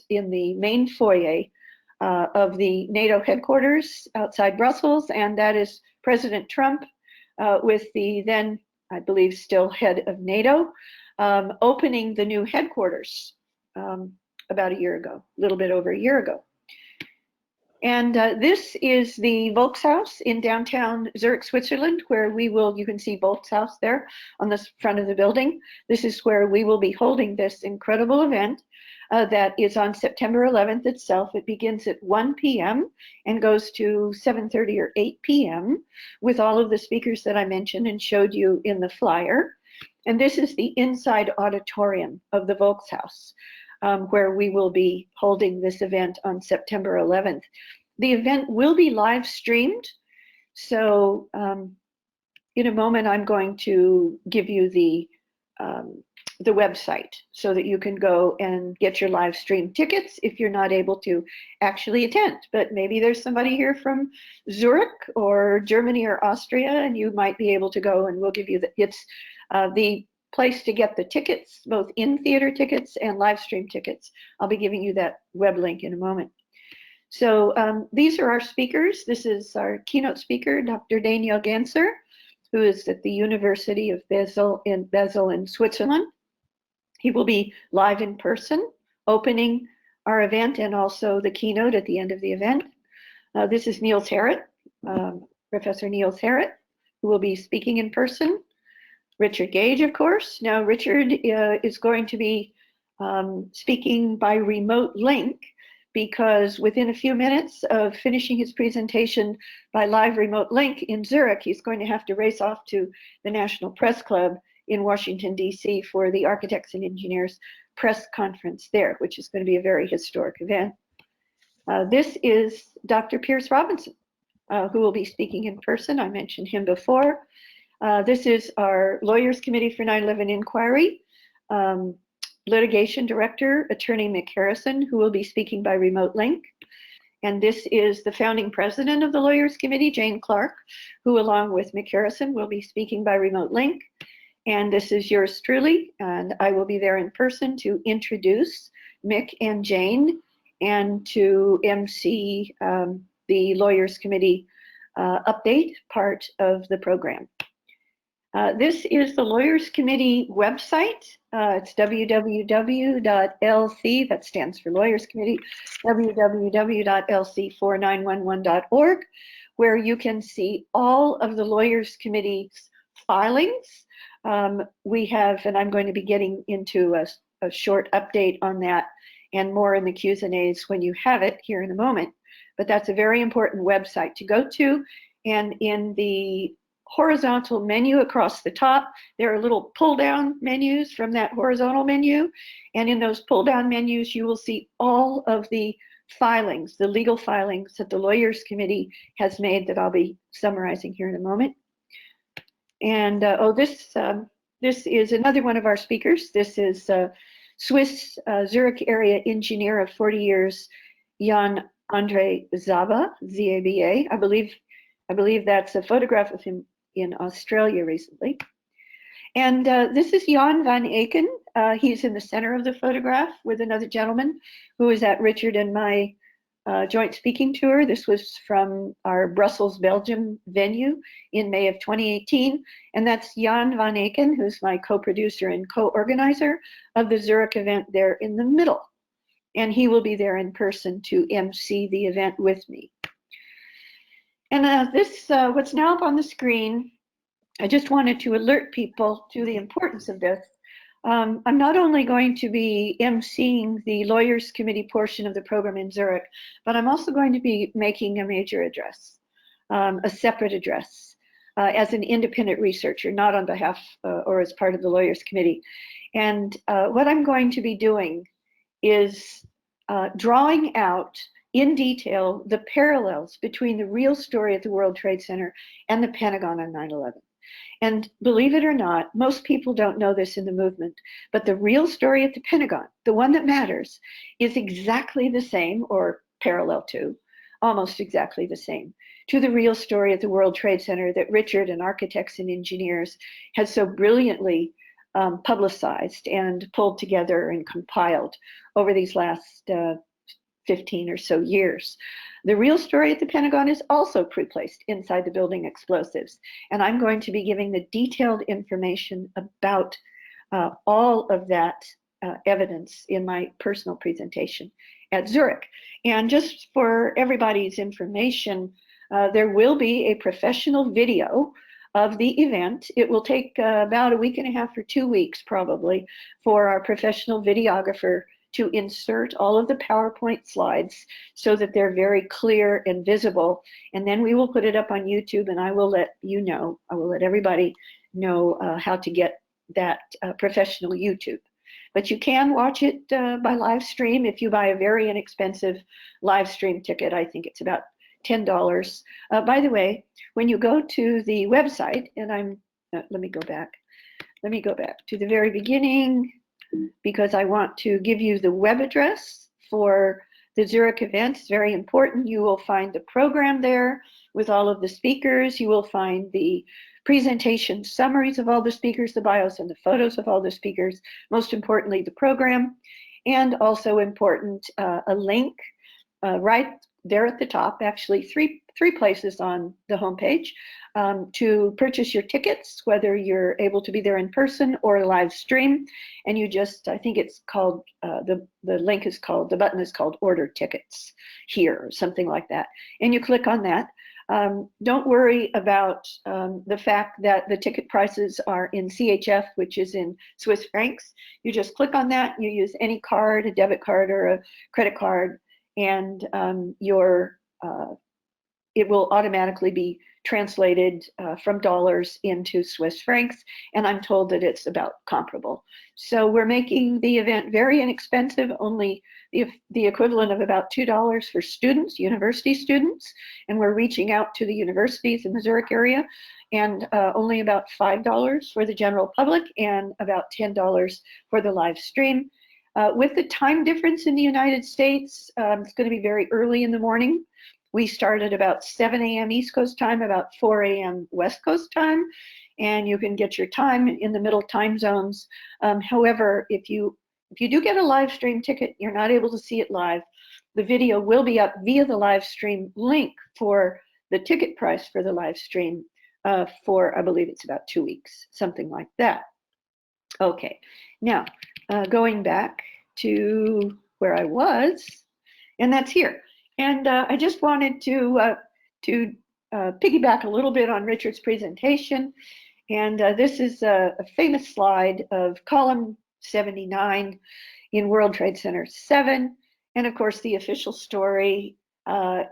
in the main foyer of the NATO headquarters outside Brussels. And that is President Trump with the then, I believe, still head of NATO, opening the new headquarters about a year ago, a little bit over a year ago. And this is the Volkshaus in downtown Zurich, Switzerland, where you can see Volkshaus there on the front of the building. This is where we will be holding this incredible event that is on September 11th itself. It begins at 1 p.m. and goes to 7:30 or 8 p.m. with all of the speakers that I mentioned and showed you in the flyer. And this is the inside auditorium of the Volkshaus, where we will be holding this event on September 11th. The event will be live streamed. So in a moment, I'm going to give you the website so that you can go and get your live stream tickets if you're not able to actually attend. But maybe there's somebody here from Zurich or Germany or Austria, and you might be able to go, and we'll give you the place to get the tickets, both in-theater tickets and live stream tickets. I'll be giving you that web link in a moment. So these are our speakers. This is our keynote speaker, Dr. Daniel Ganser, who is at the University of Basel in Switzerland. He will be live in person, opening our event and also the keynote at the end of the event. This is Niels Harrit, Professor Niels Harrit, who will be speaking in person. Richard Gage, of course. Now, Richard is going to be speaking by remote link because within a few minutes of finishing his presentation by live remote link in Zurich, he's going to have to race off to the National Press Club in Washington, D.C. for the Architects and Engineers press conference there, which is going to be a very historic event. This is Dr. Pierce Robinson, who will be speaking in person. I mentioned him before. This is our Lawyers Committee for 9/11 Inquiry, Litigation Director, Attorney Mick Harrison, who will be speaking by remote link. And this is the founding president of the Lawyers Committee, Jane Clark, who along with Mick Harrison will be speaking by remote link. And this is yours truly, and I will be there in person to introduce Mick and Jane and to MC the Lawyers Committee update part of the program. This is the Lawyers Committee website. It's www.lc, that stands for Lawyers Committee, www.lc4911.org, where you can see all of the Lawyers Committee's filings. We have, and I'm going to be getting into a short update on that and more in the Q's and A's when you have it here in a moment. But that's a very important website to go to. And in the horizontal menu across the top, there are little pull-down menus from that horizontal menu. And in those pull-down menus, you will see all of the filings, the legal filings that the Lawyers Committee has made that I'll be summarizing here in a moment. And this is another one of our speakers. This is Swiss Zurich area engineer of 40 years, Jan Andre Zaba, Z-A-B-A. I believe that's a photograph of him in Australia recently. And this is Jan van Aken. He's in the center of the photograph with another gentleman who was at Richard and my joint speaking tour. This was from our Brussels, Belgium venue in May of 2018. And that's Jan van Aken, who's my co-producer and co-organizer of the Zurich event there in the middle. And he will be there in person to MC the event with me. And what's now up on the screen, I just wanted to alert people to the importance of this. I'm not only going to be emceeing the Lawyers Committee portion of the program in Zurich, but I'm also going to be making a major address, a separate address, as an independent researcher, not on behalf or as part of the Lawyers Committee. And what I'm going to be doing is drawing out in detail the parallels between the real story at the World Trade Center and the Pentagon on 9/11. And believe it or not, most people don't know this in the movement, but the real story at the Pentagon, the one that matters, is exactly the same, or parallel to, almost exactly the same, to the real story at the World Trade Center that Richard and architects and engineers has so brilliantly publicized and pulled together and compiled over these last 15 or so years. The real story at the Pentagon is also pre-placed inside the building explosives. And I'm going to be giving the detailed information about all of that evidence in my personal presentation at Zurich. And just for everybody's information, there will be a professional video of the event. It will take about a week and a half or 2 weeks probably for our professional videographer to insert all of the PowerPoint slides so that they're very clear and visible. And then we will put it up on YouTube, and I will let you know, I will let everybody know how to get that professional YouTube. But you can watch it by live stream if you buy a very inexpensive live stream ticket. I think it's about $10. By the way, when you go to the website, and let me go back to the very beginning, because I want to give you the web address for the Zurich event. It's very important. You will find the program there with all of the speakers. You will find the presentation summaries of all the speakers, the bios and the photos of all the speakers. Most importantly, the program. And also important, a link right there at the top, actually three places on the homepage to purchase your tickets, whether you're able to be there in person or live stream. And you just, I think it's called, the link is called, the button is called Order Tickets here, or something like that. And you click on that. Don't worry about the fact that the ticket prices are in CHF, which is in Swiss francs. You just click on that, you use any card, a debit card or a credit card, and it will automatically be translated from dollars into Swiss francs, and I'm told that it's about comparable. So we're making the event very inexpensive, only the equivalent of about $2 for students, university students, and we're reaching out to the universities in the Zurich area, and only about $5 for the general public and about $10 for the live stream. With the time difference in the United States, it's going to be very early in the morning. We start at about 7 a.m. East Coast time, about 4 a.m. West Coast time, and you can get your time in the middle time zones. However, if you do get a live stream ticket, you're not able to see it live, the video will be up via the live stream link for the ticket price for the live stream for, I believe it's about 2 weeks, something like that. Okay, now going back to where I was, and that's here. And I just wanted to piggyback a little bit on Richard's presentation. And this is a famous slide of column 79 in World Trade Center 7. And of course, the official story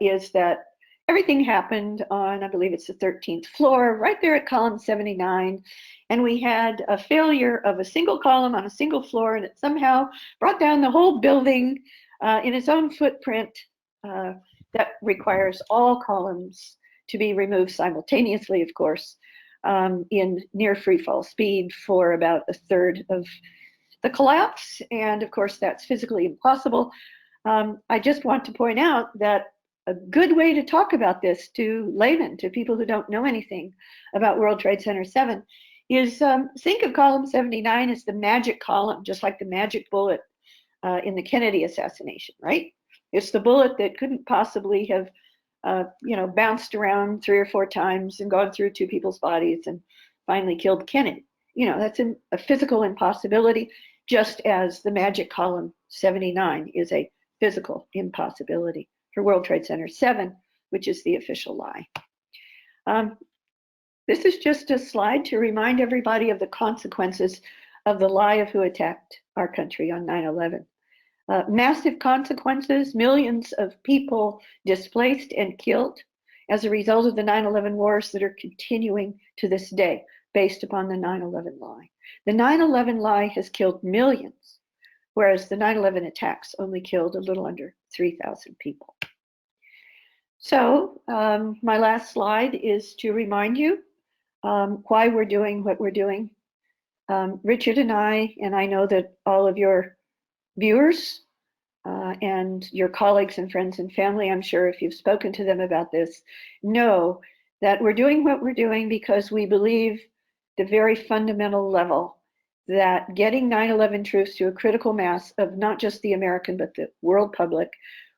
is that everything happened on, I believe it's the 13th floor, right there at column 79. And we had a failure of a single column on a single floor, and it somehow brought down the whole building in its own footprint. That requires all columns to be removed simultaneously, of course, in near free fall speed for about a third of the collapse. And of course, that's physically impossible. I just want to point out that a good way to talk about this to laymen, to people who don't know anything about World Trade Center 7, is think of column 79 as the magic column, just like the magic bullet in the Kennedy assassination, right? It's the bullet that couldn't possibly have, bounced around 3 or 4 times and gone through 2 people's bodies and finally killed Kennedy. That's a physical impossibility, just as the magic column 79 is a physical impossibility for World Trade Center 7, which is the official lie. This is just a slide to remind everybody of the consequences of the lie of who attacked our country on 9/11. Massive consequences, millions of people displaced and killed as a result of the 9/11 wars that are continuing to this day based upon the 9/11 lie. The 9/11 lie has killed millions, whereas the 9/11 attacks only killed a little under 3,000 people. So my last slide is to remind you why we're doing what we're doing. Richard and I know that all of your viewers and your colleagues and friends and family, I'm sure if you've spoken to them about this, know that we're doing what we're doing because we believe the very fundamental level that getting 9/11 truths to a critical mass of not just the American but the world public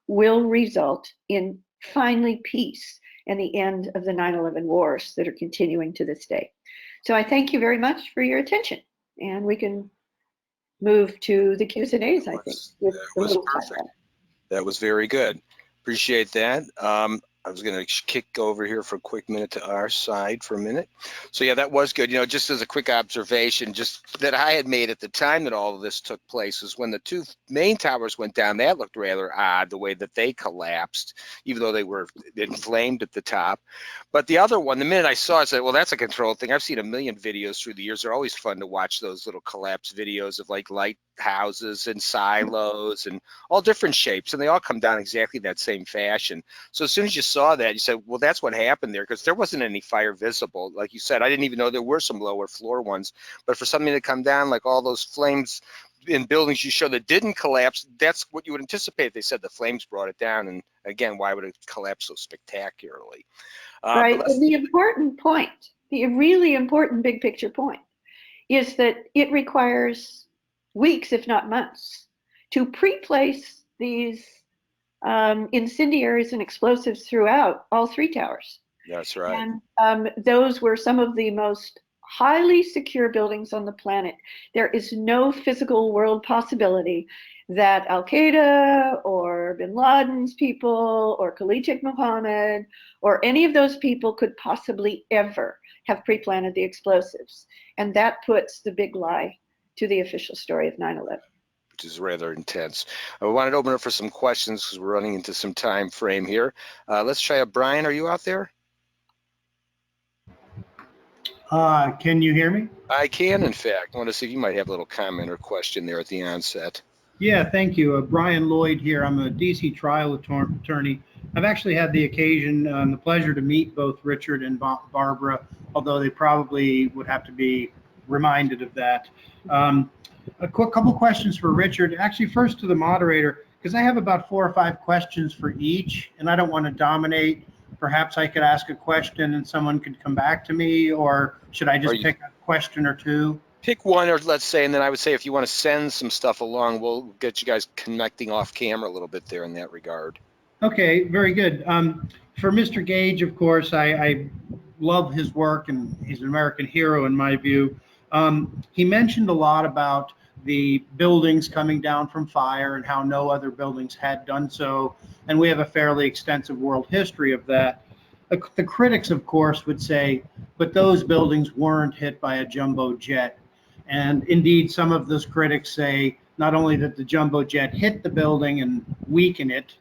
will result in finally peace and the end of the 9/11 wars that are continuing to this day. So I thank you very much for your attention, and we can move to the Q's and A's, I think. That was perfect. That was very good. Appreciate that. I was going to kick over here for a quick minute to our side for a minute. So yeah, that was good. Just as a quick observation, just that I had made at the time that all of this took place was when the 2 main towers went down, that looked rather odd, the way that they collapsed, even though they were inflamed at the top. But the other one, the minute I saw it, I said, well, that's a control thing. I've seen a million videos through the years. They're always fun to watch, those little collapse videos of like lighthouses and silos and all different shapes, and they all come down exactly that same fashion. So as soon as you saw that, you said, well, that's what happened there, because there wasn't any fire visible. Like you said, I didn't even know there were some lower floor ones, but for something to come down like all those flames in buildings you show that didn't collapse, that's what you would anticipate. They said the flames brought it down, and again, why would it collapse so spectacularly? Right, and the important point, the really important big picture point, is that it requires weeks, if not months, to pre-place these incendiaries and explosives throughout all 3 towers. That's right. And those were some of the most highly secure buildings on the planet. There is no physical world possibility that Al-Qaeda or bin Laden's people or Khalid Sheikh Mohammed or any of those people could possibly ever have pre-planted the explosives. And that puts the big lie to the official story of 9/11. Which is rather intense. I wanted to open up for some questions because we're running into some time frame here. Let's try Brian. Are you out there? Can you hear me? I can, in fact. I want to see if you might have a little comment or question there at the onset. Yeah, thank you. Brian Lloyd here. I'm a DC trial attorney. I've actually had the occasion and the pleasure to meet both Richard and Barbara, although they probably would have to be reminded of that. A quick couple questions for Richard. Actually, first to the moderator, because I have about 4 or 5 questions for each, and I don't want to dominate. Perhaps I could ask a question and someone could come back to me, or should I just pick a question or 2? Pick one, or let's say, and then I would say if you want to send some stuff along, we'll get you guys connecting off camera a little bit there in that regard. Okay, very good. For Mr. Gage, of course, I love his work, and he's an American hero in my view. He mentioned a lot about the buildings coming down from fire and how no other buildings had done so, and we have a fairly extensive world history of that. The critics, of course, would say, but those buildings weren't hit by a jumbo jet. And indeed, some of those critics say not only that the jumbo jet hit the building and weakened it,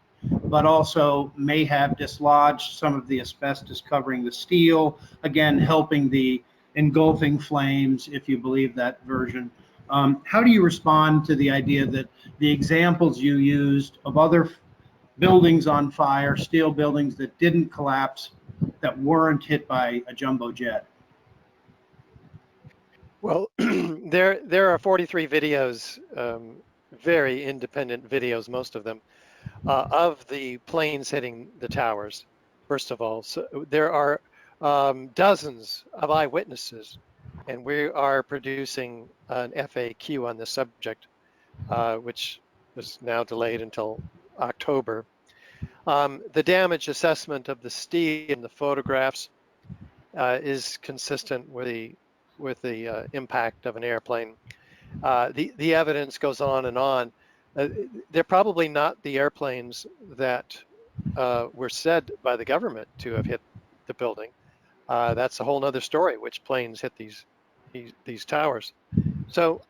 but also may have dislodged some of the asbestos covering the steel, again, helping the engulfing flames, if you believe that version. How do you respond to the idea that the examples you used of other buildings on fire, steel buildings that didn't collapse, that weren't hit by a jumbo jet? Well, there are 43 videos, very independent videos, most of them, of the planes hitting the towers, first of all. So there are dozens of eyewitnesses, and we are producing an FAQ on the subject, which was now delayed until October. The damage assessment of the steel in the photographs is consistent with the impact of an airplane. The evidence goes on and on. They're probably not the airplanes that were said by the government to have hit the building. That's a whole other story, which planes hit these towers. So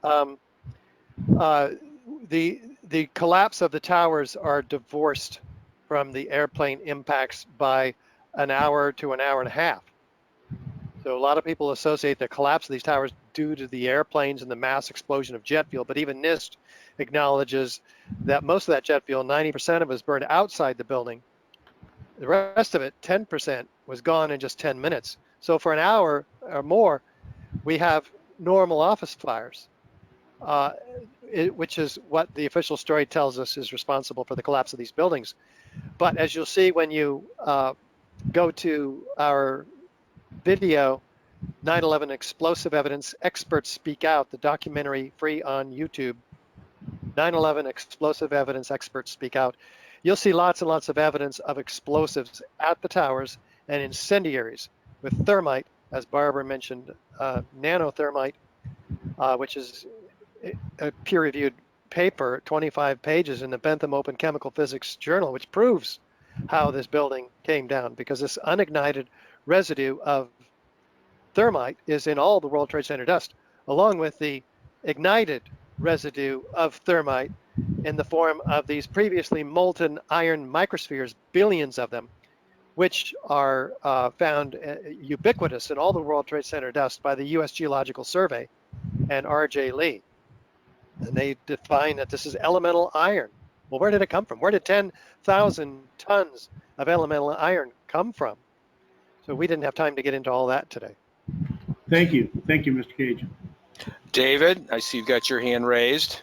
the collapse of the towers are divorced from the airplane impacts by an hour to an hour and a half. So a lot of people associate the collapse of these towers due to the airplanes and the mass explosion of jet fuel, but even NIST acknowledges that most of that jet fuel, 90% of it, was burned outside the building. The rest of it, 10%, was gone in just 10 minutes. So for an hour or more, we have normal office fires, which is what the official story tells us is responsible for the collapse of these buildings. But as you'll see when you go to our video, 9/11 Explosive Evidence Experts Speak Out, the documentary free on YouTube, 9/11 Explosive Evidence Experts Speak Out, you'll see lots and lots of evidence of explosives at the towers and incendiaries with thermite, as Barbara mentioned, nanothermite, which is a peer-reviewed paper, 25 pages in the Bentham Open Chemical Physics Journal, which proves how this building came down, because this unignited residue of thermite is in all the World Trade Center dust, along with the ignited residue of thermite in the form of these previously molten iron microspheres, billions of them, which are found ubiquitous in all the World Trade Center dust by the U.S. Geological Survey and R.J. Lee. And they define that this is elemental iron. Well, where did it come from? Where did 10,000 tons of elemental iron come from? So we didn't have time to get into all that today. Thank you. Thank you, Mr. Gage. David, I see you've got your hand raised.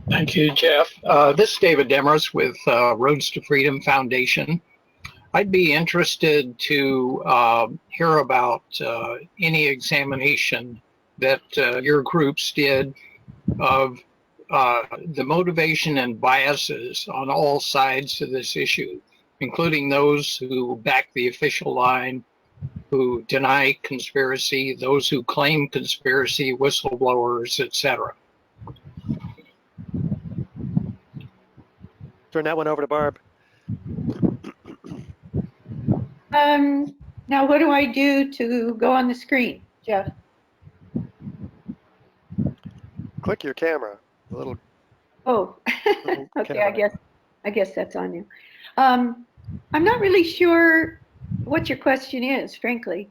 Thank you, Jeff. This is David Demers with Roads to Freedom Foundation. I'd be interested to hear about any examination that your groups did of the motivation and biases on all sides of this issue, including those who back the official line, who deny conspiracy, those who claim conspiracy, whistleblowers, etc. Turn that one over to Barb. Now what do I do to go on the screen, Jeff? Click your camera. A little. Oh, little okay. camera. I guess that's on you. I'm not really sure what your question is, frankly.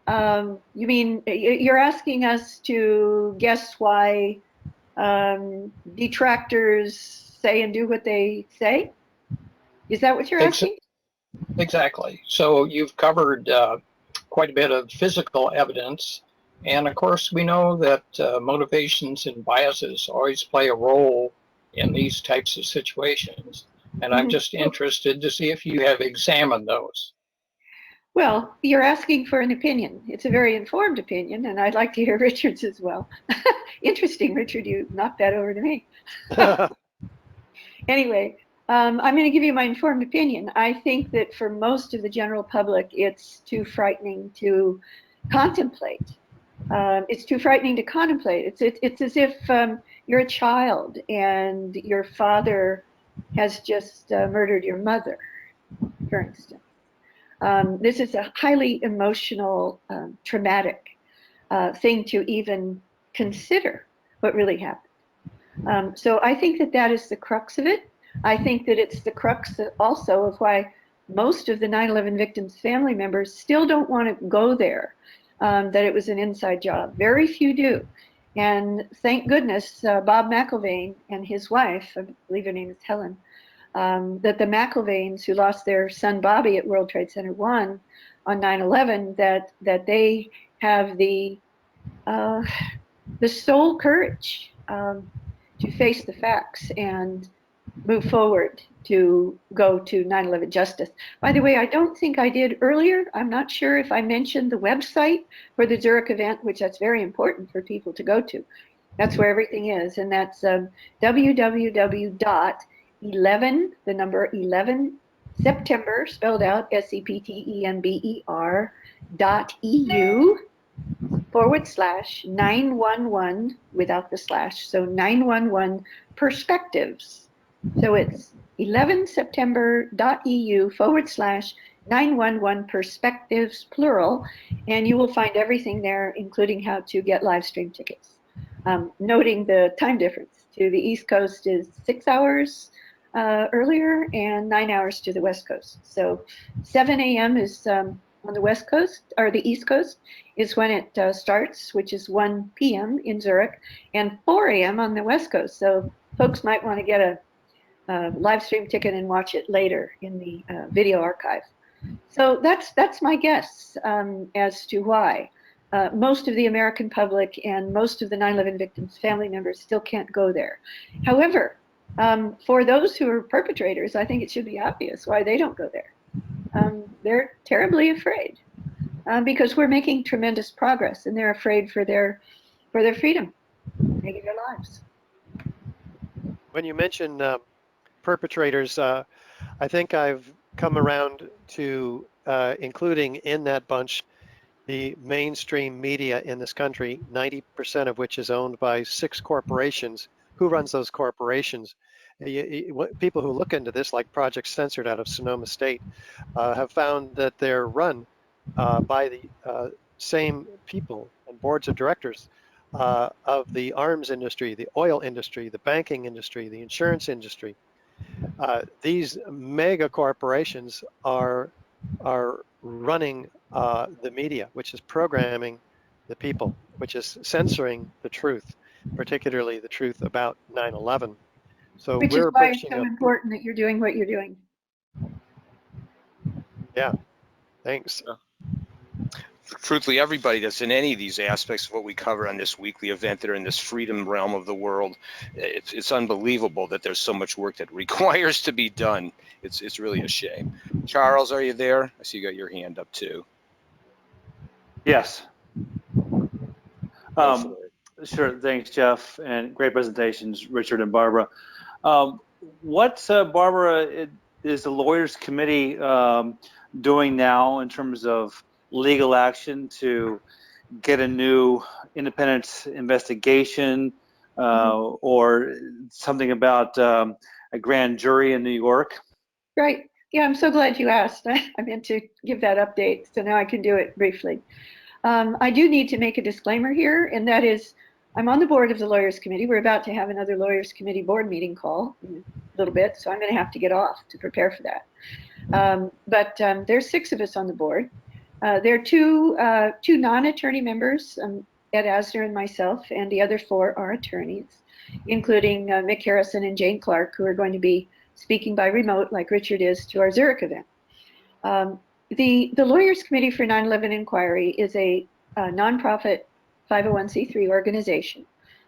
You mean you're asking us to guess why detractors say and do what they say? Is that what you're asking? Exactly. So you've covered quite a bit of physical evidence. And of course, we know that motivations and biases always play a role in these types of situations. And I'm just interested to see if you have examined those. Well, you're asking for an opinion. It's a very informed opinion, and I'd like to hear Richard's as well. Interesting, Richard, you knocked that over to me. Anyway, I'm going to give you my informed opinion. I think that for most of the general public, it's too frightening to contemplate. It's too frightening to contemplate. It's as if you're a child and your father has just murdered your mother, for instance. This is a highly emotional, traumatic thing to even consider what really happened. So I think that that is the crux of it. I think that it's the crux also of why most of the 9/11 victims' family members still don't want to go there, that it was an inside job. Very few do. And thank goodness Bob McIlvaine and his wife, I believe her name is Helen, that the McIlvaines, who lost their son Bobby at World Trade Center 1 on 9/11, that they have the sole courage to face the facts and move forward to go to 9/11 justice. By the way, I don't think I did earlier. I'm not sure if I mentioned the website for the Zurich event, which that's very important for people to go to. That's where everything is, and that's www.11, the number 11, September, spelled out september.eu/911 without the slash, so 911 perspectives. So it's 11september.eu/911 perspectives, plural, and you will find everything there, including how to get live stream tickets. Noting the time difference to the East Coast is 6 hours earlier and 9 hours to the West Coast. So 7 a.m. is on the West Coast, or the East Coast, is when it starts, which is 1 p.m. in Zurich, and 4 a.m. on the West Coast. So folks might want to get a live stream ticket and watch it later in the video archive. So that's my guess as to why most of the American public and most of the 9/11 victims' family members still can't go there. However, for those who are perpetrators, I think it should be obvious why they don't go there. They're terribly afraid because we're making tremendous progress, and they're afraid for their freedom, maybe their lives. When you mention perpetrators, I think I've come around to including in that bunch the mainstream media in this country, 90% of which is owned by 6 corporations. Who runs those corporations? People who look into this, like Project Censored out of Sonoma State, have found that they're run by the same people and boards of directors of the arms industry, the oil industry, the banking industry, the insurance industry. These mega corporations are running the media, which is programming the people, which is censoring the truth, particularly the truth about 9/11. So which is we're why it's approaching so important that you're doing what you're doing. Yeah, thanks. Truthfully, everybody that's in any of these aspects of what we cover on this weekly event that are in this freedom realm of the world, it's unbelievable that there's so much work that requires to be done. It's really a shame. Charles, are you there? I see you got your hand up too. Yes. Go for it. Sure. Thanks, Jeff, and great presentations, Richard and Barbara. What, Barbara, is the Lawyers Committee doing now in terms of legal action to get a new independent investigation or something about a grand jury in New York? Right. Yeah, I'm so glad you asked. I meant to give that update, so now I can do it briefly. I do need to make a disclaimer here, and that is I'm on the board of the Lawyers Committee. We're about to have another Lawyers Committee board meeting call in a little bit, so I'm going to have to get off to prepare for that. But there's 6 of us on the board. There are two non-attorney members, Ed Asner and myself, and the other 4 are attorneys, including Mick Harrison and Jane Clark, who are going to be speaking by remote, like Richard is, to our Zurich event. The Lawyers Committee for 9/11 Inquiry is a nonprofit 501c3 organization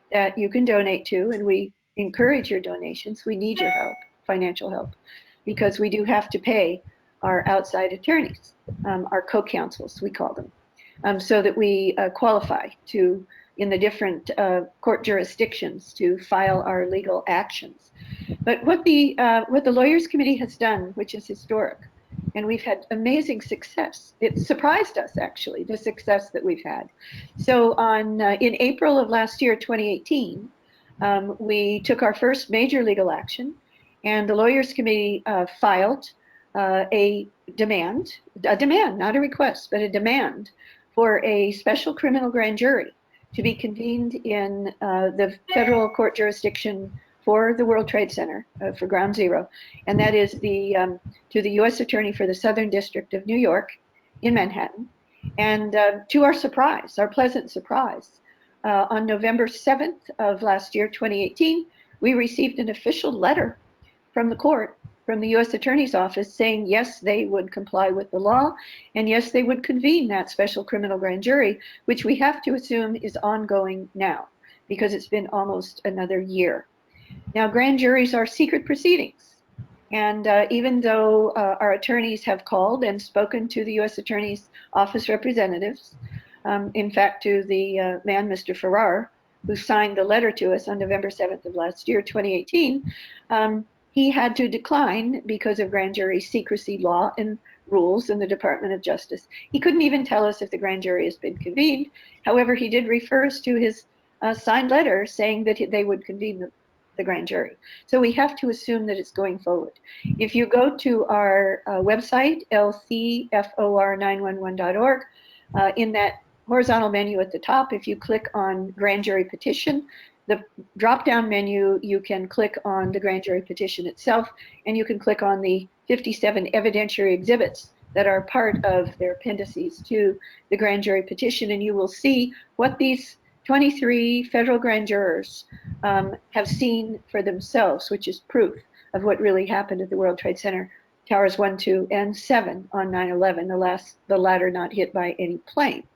that you can donate to, and we encourage your donations. We need your help, financial help, because we do have to pay our outside attorneys, our co-counsels, we call them, so that we qualify to, in the different court jurisdictions, to file our legal actions. But what the Lawyers Committee has done, which is historic, and we've had amazing success. It surprised us, actually, the success that we've had. So in April of last year, 2018, we took our first major legal action, and the Lawyers Committee filed a demand, not a request, but a demand for a special criminal grand jury to be convened in the federal court jurisdiction for the World Trade Center, for Ground Zero, and that is to the U.S. Attorney for the Southern District of New York in Manhattan. And to our surprise, our pleasant surprise, on November 7th of last year, 2018, we received an official letter from the court, from the U.S. Attorney's Office, saying yes, they would comply with the law, and yes, they would convene that special criminal grand jury, which we have to assume is ongoing now, because it's been almost another year. Now, grand juries are secret proceedings, and even though our attorneys have called and spoken to the U.S. Attorney's Office representatives, in fact, to the man, Mr. Farrar, who signed the letter to us on November 7th of last year, 2018, he had to decline because of grand jury secrecy law and rules in the Department of Justice. He couldn't even tell us if the grand jury has been convened. However, he did refer us to his signed letter saying that they would convene the grand jury. So we have to assume that it's going forward. If you go to our website, lcfor911.org, in that horizontal menu at the top, if you click on grand jury petition, the drop-down menu, you can click on the grand jury petition itself, and you can click on the 57 evidentiary exhibits that are part of their appendices to the grand jury petition, and you will see what these 23 federal grand jurors have seen for themselves, which is proof of what really happened at the World Trade Center, Towers 1, 2, and 7 on 9/11, the latter not hit by any plane.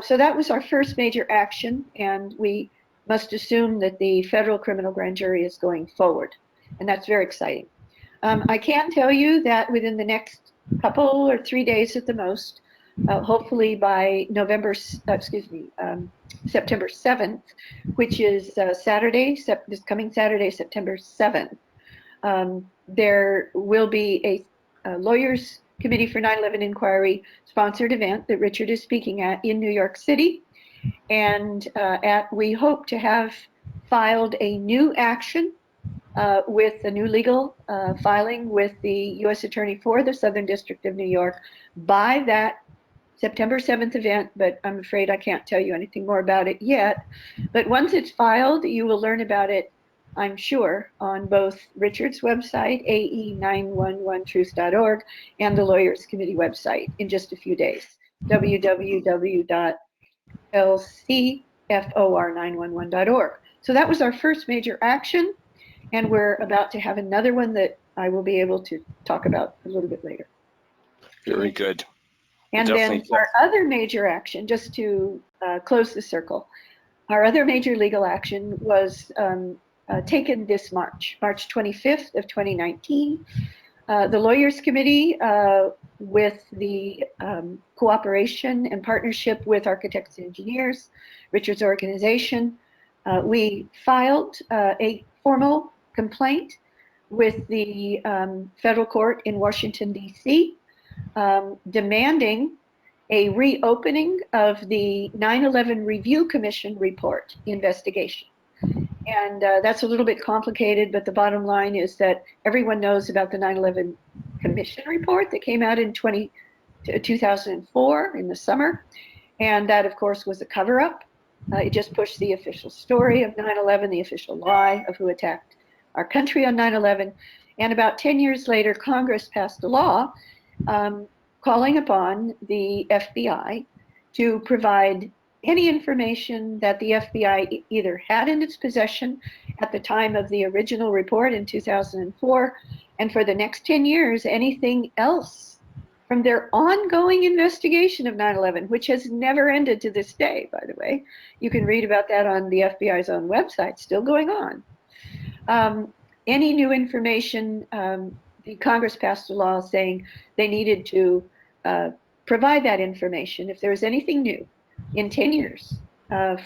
So that was our first major action, and we must assume that the federal criminal grand jury is going forward, and that's very exciting. I can tell you that within the next couple or 3 days at the most, hopefully by September 7th, which is Saturday, this coming Saturday, September 7th, there will be a Lawyers Committee for 9/11 Inquiry sponsored event that Richard is speaking at in New York City. And we hope to have filed a new action with a new legal filing with the U.S. Attorney for the Southern District of New York by that September 7th event, but I'm afraid I can't tell you anything more about it yet. But once it's filed, you will learn about it, I'm sure, on both Richard's website, ae911truth.org, and the Lawyers Committee website in just a few days, www.lcfor911.org. So that was our first major action, and we're about to have another one that I will be able to talk about a little bit later. Very good. And then our other major action, just to close the circle, our other major legal action was taken this March 25th of 2019. The Lawyers Committee, with the cooperation and partnership with Architects and Engineers, Richard's organization, we filed a formal complaint with the federal court in Washington, D.C., demanding a reopening of the 9/11 Review Commission report investigation. And that's a little bit complicated, but the bottom line is that everyone knows about the 9/11 Commission report that came out in 2004 in the summer. And that, of course, was a cover-up. It just pushed the official story of 9/11, the official lie of who attacked our country on 9/11. And about 10 years later, Congress passed a law calling upon the FBI to provide any information that the FBI either had in its possession at the time of the original report in 2004, and for the next 10 years, anything else from their ongoing investigation of 9/11, which has never ended to this day, by the way. You can read about that on the FBI's own website, still going on. Any new information, the Congress passed a law saying they needed to provide that information if there was anything new in 10 years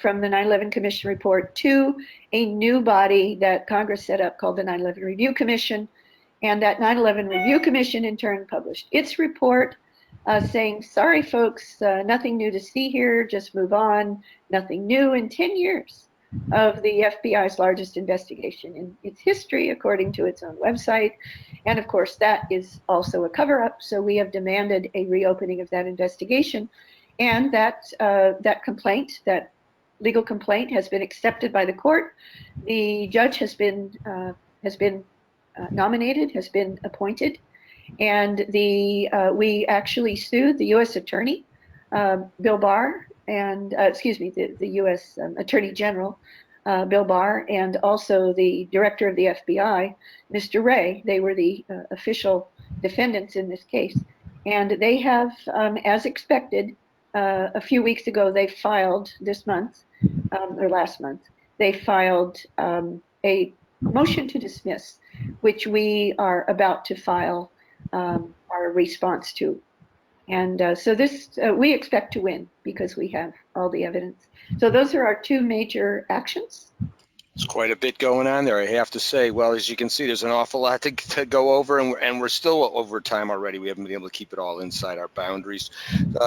from the 9/11 Commission report to a new body that Congress set up called the 9/11 Review Commission. And that 9/11 Review Commission in turn published its report saying, sorry folks, nothing new to see here, just move on, nothing new in 10 years of the FBI's largest investigation in its history, according to its own website. And of course, that is also a cover-up, so we have demanded a reopening of that investigation. And that complaint, that legal complaint has been accepted by the court. The judge has been nominated, has been appointed, and we actually sued the U.S. Attorney, Bill Barr, and the U.S. Attorney General, Bill Barr, and also the director of the FBI, Mr. Wray. They were the official defendants in this case. And they have, as expected, a few weeks ago, they filed this month, or last month, they filed a motion to dismiss, which we are about to file our response to. And so this, we expect to win because we have all the evidence. So those are our two major actions. There's quite a bit going on there, I have to say. Well, as you can see, there's an awful lot to go over, and we're still over time already. We haven't been able to keep it all inside our boundaries.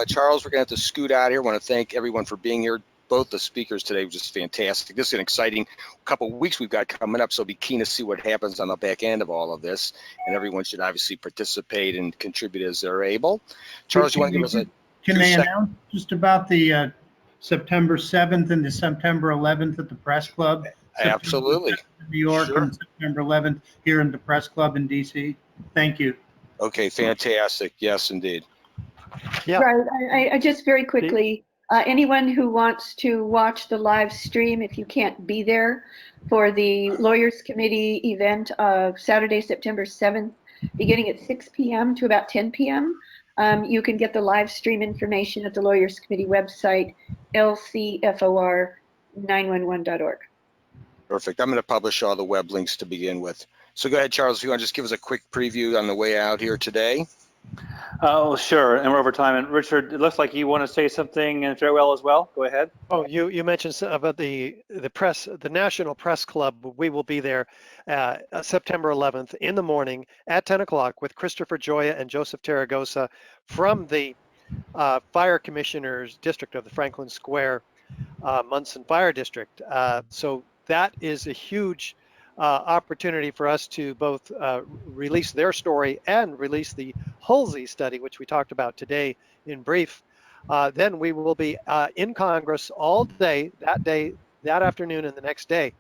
Charles, we're going to have to scoot out here. I want to thank everyone for being here. Both the speakers today were just fantastic. This is an exciting couple of weeks we've got coming up, so be keen to see what happens on the back end of all of this. And everyone should obviously participate and contribute as they're able. Charles, you want to give us a Can they announce just about the September 7th and the September 11th at the Press Club? Absolutely. New York, Sure. On September 11th here in the Press Club in DC. Thank you. Okay, fantastic. Yes, indeed. Yeah. Right. I just very quickly, anyone who wants to watch the live stream, if you can't be there for the Lawyers Committee event of Saturday, September 7th, beginning at 6 p.m. to about 10 p.m., you can get the live stream information at the Lawyers Committee website, lcfor911.org. Perfect. I'm going to publish all the web links to begin with. So go ahead, Charles, if you want to just give us a quick preview on the way out here today. Oh, sure. And we're over time. And Richard, it looks like you want to say something in farewell as well. Go ahead. Oh, you mentioned about the press, the National Press Club. We will be there September 11th in the morning at 10 o'clock with Christopher Joya and Joseph Tarragosa from the Fire Commissioners District of the Franklin Square Munson Fire District. So that is a huge opportunity for us to both release their story and release the Halsey study, which we talked about today in brief. Then we will be in Congress all day, that afternoon and the next day,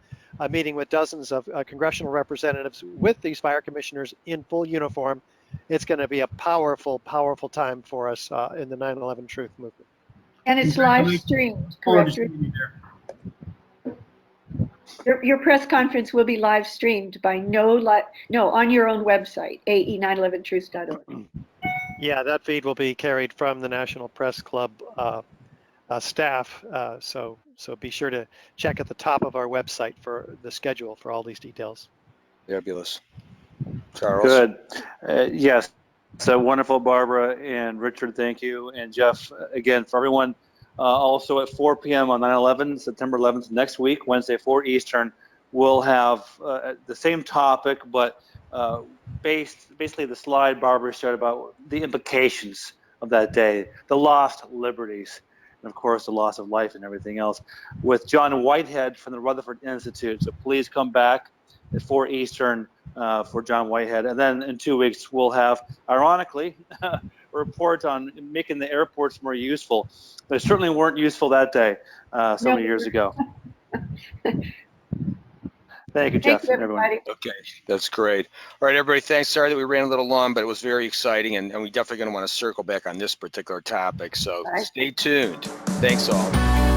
meeting with dozens of congressional representatives with these fire commissioners in full uniform. It's going to be a powerful, powerful time for us in the 9/11 Truth movement. And it's live streamed, correct? Your press conference will be live streamed by on your own website, ae911truth.org. Yeah, that feed will be carried from the National Press Club staff. So be sure to check at the top of our website for the schedule for all these details. Fabulous. Charles. Good. Yes. So wonderful, Barbara and Richard. Thank you. And Jeff, again, for everyone. Also at 4 p.m. on 9/11, September 11th, next week, Wednesday, 4 Eastern, we'll have the same topic, but basically the slide Barbara showed about the implications of that day, the lost liberties, and of course the loss of life and everything else, with John Whitehead from the Rutherford Institute. So please come back at 4 Eastern for John Whitehead. And then in 2 weeks, we'll have, ironically, a report on making the airports more useful. They certainly weren't useful that day so many years ago. Thank you, Jeff. Thank you, everybody. Okay, that's great. All right, everybody, thanks. Sorry that we ran a little long, but it was very exciting, and we definitely going to want to circle back on this particular topic. So stay tuned. Thanks all.